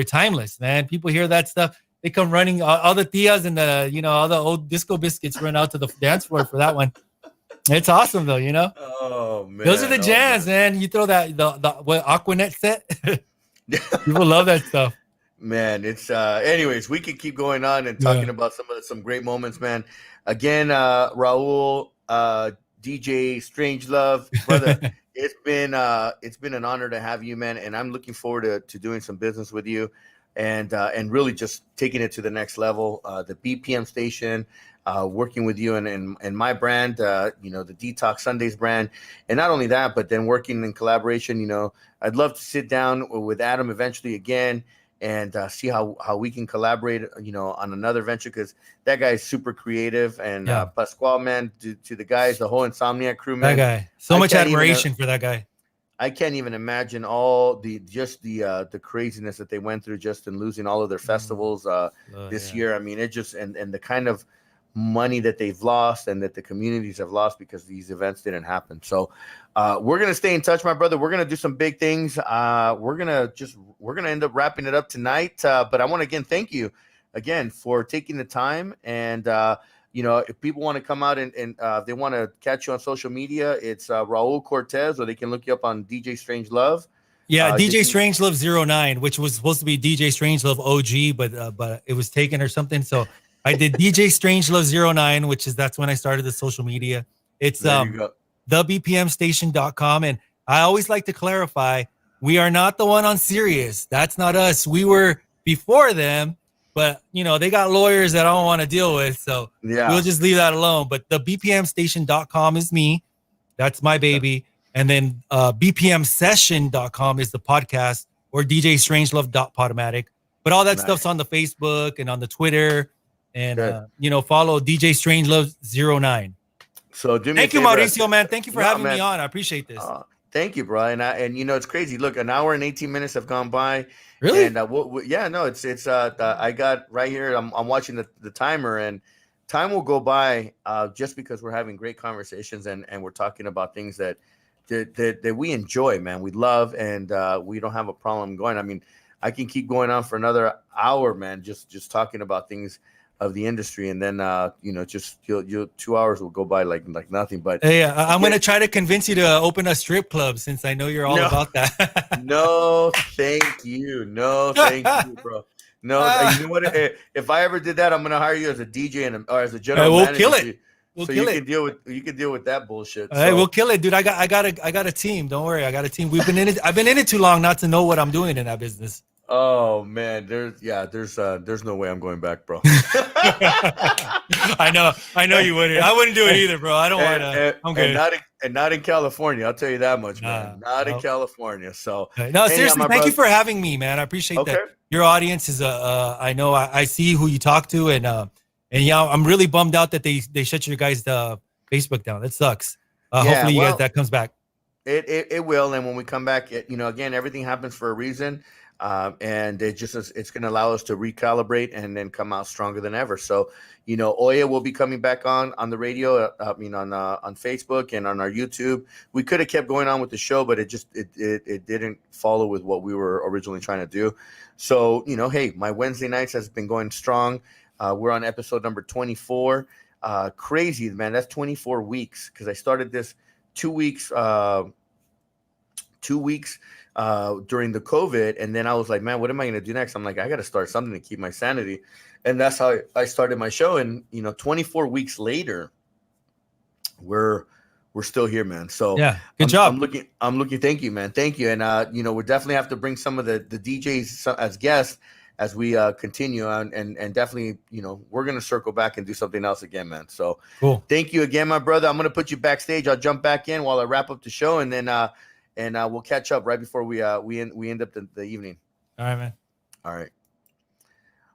timeless, man. People hear that stuff. They come running. All the tias and all the old disco biscuits run out to the dance floor for that one. It's awesome though, you know.
Oh man,
those are the jams, man. You throw that the Aquanet set. People love that stuff.
Man, it's anyways, we could keep going on and talking about some great moments, man. Again, Raul, DJ Strangelove, brother. It's been an honor to have you, man, and I'm looking forward to doing some business with you. And really just taking it to the next level. The BPM station, working with you and my brand, the Detox Sundays brand. And not only that, but then working in collaboration, I'd love to sit down with Adam eventually again and see how we can collaborate, on another venture, because that guy is super creative. And Pasquale, man, to the guys, the whole Insomniac crew, man.
That guy. So much admiration for that guy.
I can't even imagine all the craziness that they went through just in losing all of their festivals this year. I mean, it just and the kind of money that they've lost and that the communities have lost because these events didn't happen. So we're gonna stay in touch, my brother. We're gonna do some big things. We're gonna end up wrapping it up tonight. But I want to again thank you again for taking the time and. If people want to come out and they want to catch you on social media, it's Raul Cortes, or they can look you up on DJ Strangelove.
Yeah, DJ Strangelove 09, which was supposed to be DJ Strangelove OG, but it was taken or something. So I did DJ Strangelove 09, that's when I started the social media. It's thebpmstation.com. And I always like to clarify, we are not the one on Sirius. That's not us. We were before them. But, they got lawyers that I don't want to deal with. So we'll just leave that alone. But the bpmstation.com is me. That's my baby. And then bpmsession.com is the podcast, or DJ Strangelove.podomatic. But all that stuff's on the Facebook and on the Twitter. And, follow DJ Strangelove 09.
So do me
Thank you, Mauricio, man. Thank you for having me on. I appreciate this.
Thank you, bro. And it's crazy. Look, an hour and 18 minutes have gone by.
Really?
And it's I got right here. I'm watching the timer, and time will go by just because we're having great conversations and we're talking about things that we enjoy, man. We love, and we don't have a problem going. I mean, I can keep going on for another hour, man, just talking about things of the industry, and then just 2 hours will go by like nothing. But
hey, I'm gonna try to convince you to open a strip club, since I know you're all about that.
No, thank you, bro. No, you know what? If I ever did that, I'm gonna hire you as a DJ or as a general manager.
Kill it.
You can deal with that bullshit.
Hey, we'll kill it, dude. I got a team. Don't worry, I got a team. I've been in it too long not to know what I'm doing in that business.
Oh man, there's no way I'm going back, bro.
I know you wouldn't. I wouldn't do it either, bro. I don't want to. I'm good.
And not in California. I'll tell you that much, man. Not in California. So
seriously, thank you for having me, man. I appreciate that. Your audience is I know I see who you talk to, and I'm really bummed out that they shut your guys' Facebook down. That sucks. Hopefully you guys that comes back.
It will, and when we come back, again, everything happens for a reason. And it's going to allow us to recalibrate and then come out stronger than ever. So, Oya will be coming back on the radio, on Facebook and on our YouTube. We could have kept going on with the show, but it didn't follow with what we were originally trying to do. So, hey, my Wednesday nights has been going strong. We're on episode number 24. Crazy, man. That's 24 weeks because I started this 2 weeks during the COVID. And then I was like, man, what am I going to do next? I'm like, I got to start something to keep my sanity. And that's how I started my show. And, 24 weeks later, we're still here, man. So
yeah, good job.
I'm looking. Thank you, man. Thank you. And, we definitely have to bring some of the DJs as guests as we continue on, and definitely, we're going to circle back and do something else again, man. So
cool.
Thank you again, my brother. I'm going to put you backstage. I'll jump back in while I wrap up the show, and then, we'll catch up right before we end up the evening.
All right, man.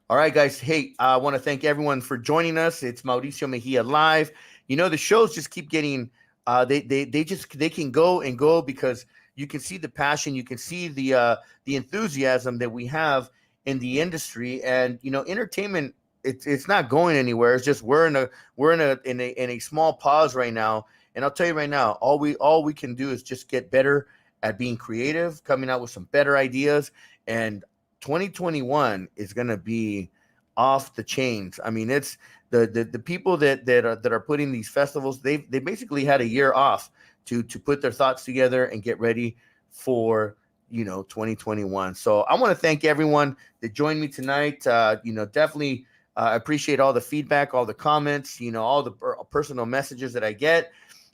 All right, guys. Hey, I want to thank everyone for joining us. It's Mauricio Mejia Live. The shows just keep getting, they can go and go because you can see the passion, you can see the enthusiasm that we have in the industry, and entertainment. It's not going anywhere. It's just we're in a small pause right now. And I'll tell you right now, all we can do is just get better at being creative, coming out with some better ideas. And 2021 is going to be off the chains. I mean, it's the people that are putting these festivals. They basically had a year off to put their thoughts together and get ready for 2021. So I want to thank everyone that joined me tonight. Definitely appreciate all the feedback, all the comments, all the personal messages that I get.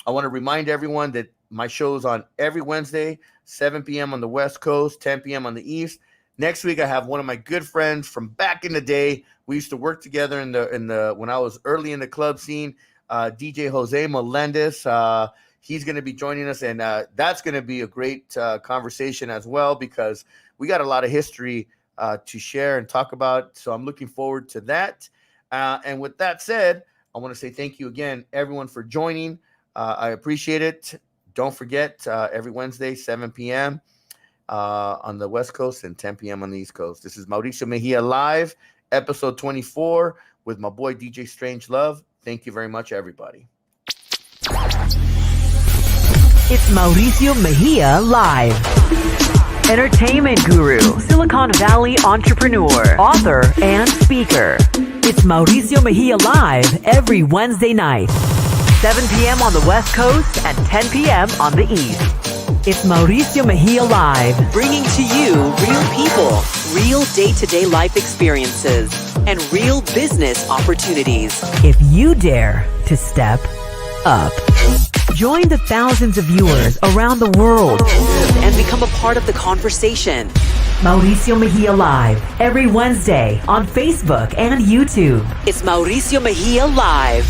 I want to remind everyone that my show is on every Wednesday, 7 p.m. on the West Coast, 10 p.m. on the East. Next week, I have one of my good friends from back in the day. We used to work together in the when I was early in the club scene. DJ Jose Melendez. He's going to be joining us, and that's going to be a great conversation as well because we got a lot of history to share and talk about. So I'm looking forward to that. And with that said, I want to say thank you again, everyone, for joining. I appreciate it. Don't forget, every Wednesday, 7 p.m. On the West Coast and 10 p.m. on the East Coast. This is Mauricio Mejia Live, episode 24, with my boy DJ Strange Love. Thank you very much, everybody.
It's Mauricio Mejia Live. Entertainment guru, Silicon Valley entrepreneur, author, and speaker. It's Mauricio Mejia Live every Wednesday night, 7 p.m. on the West Coast and 10 p.m. on the East. It's Mauricio Mejia Live,
bringing to you real people, real day-to-day life experiences, and real business opportunities.
If you dare to step up. Join the thousands of viewers around the world
and become a part of the conversation.
Mauricio Mejia Live, every Wednesday on Facebook and YouTube.
It's Mauricio Mejia Live.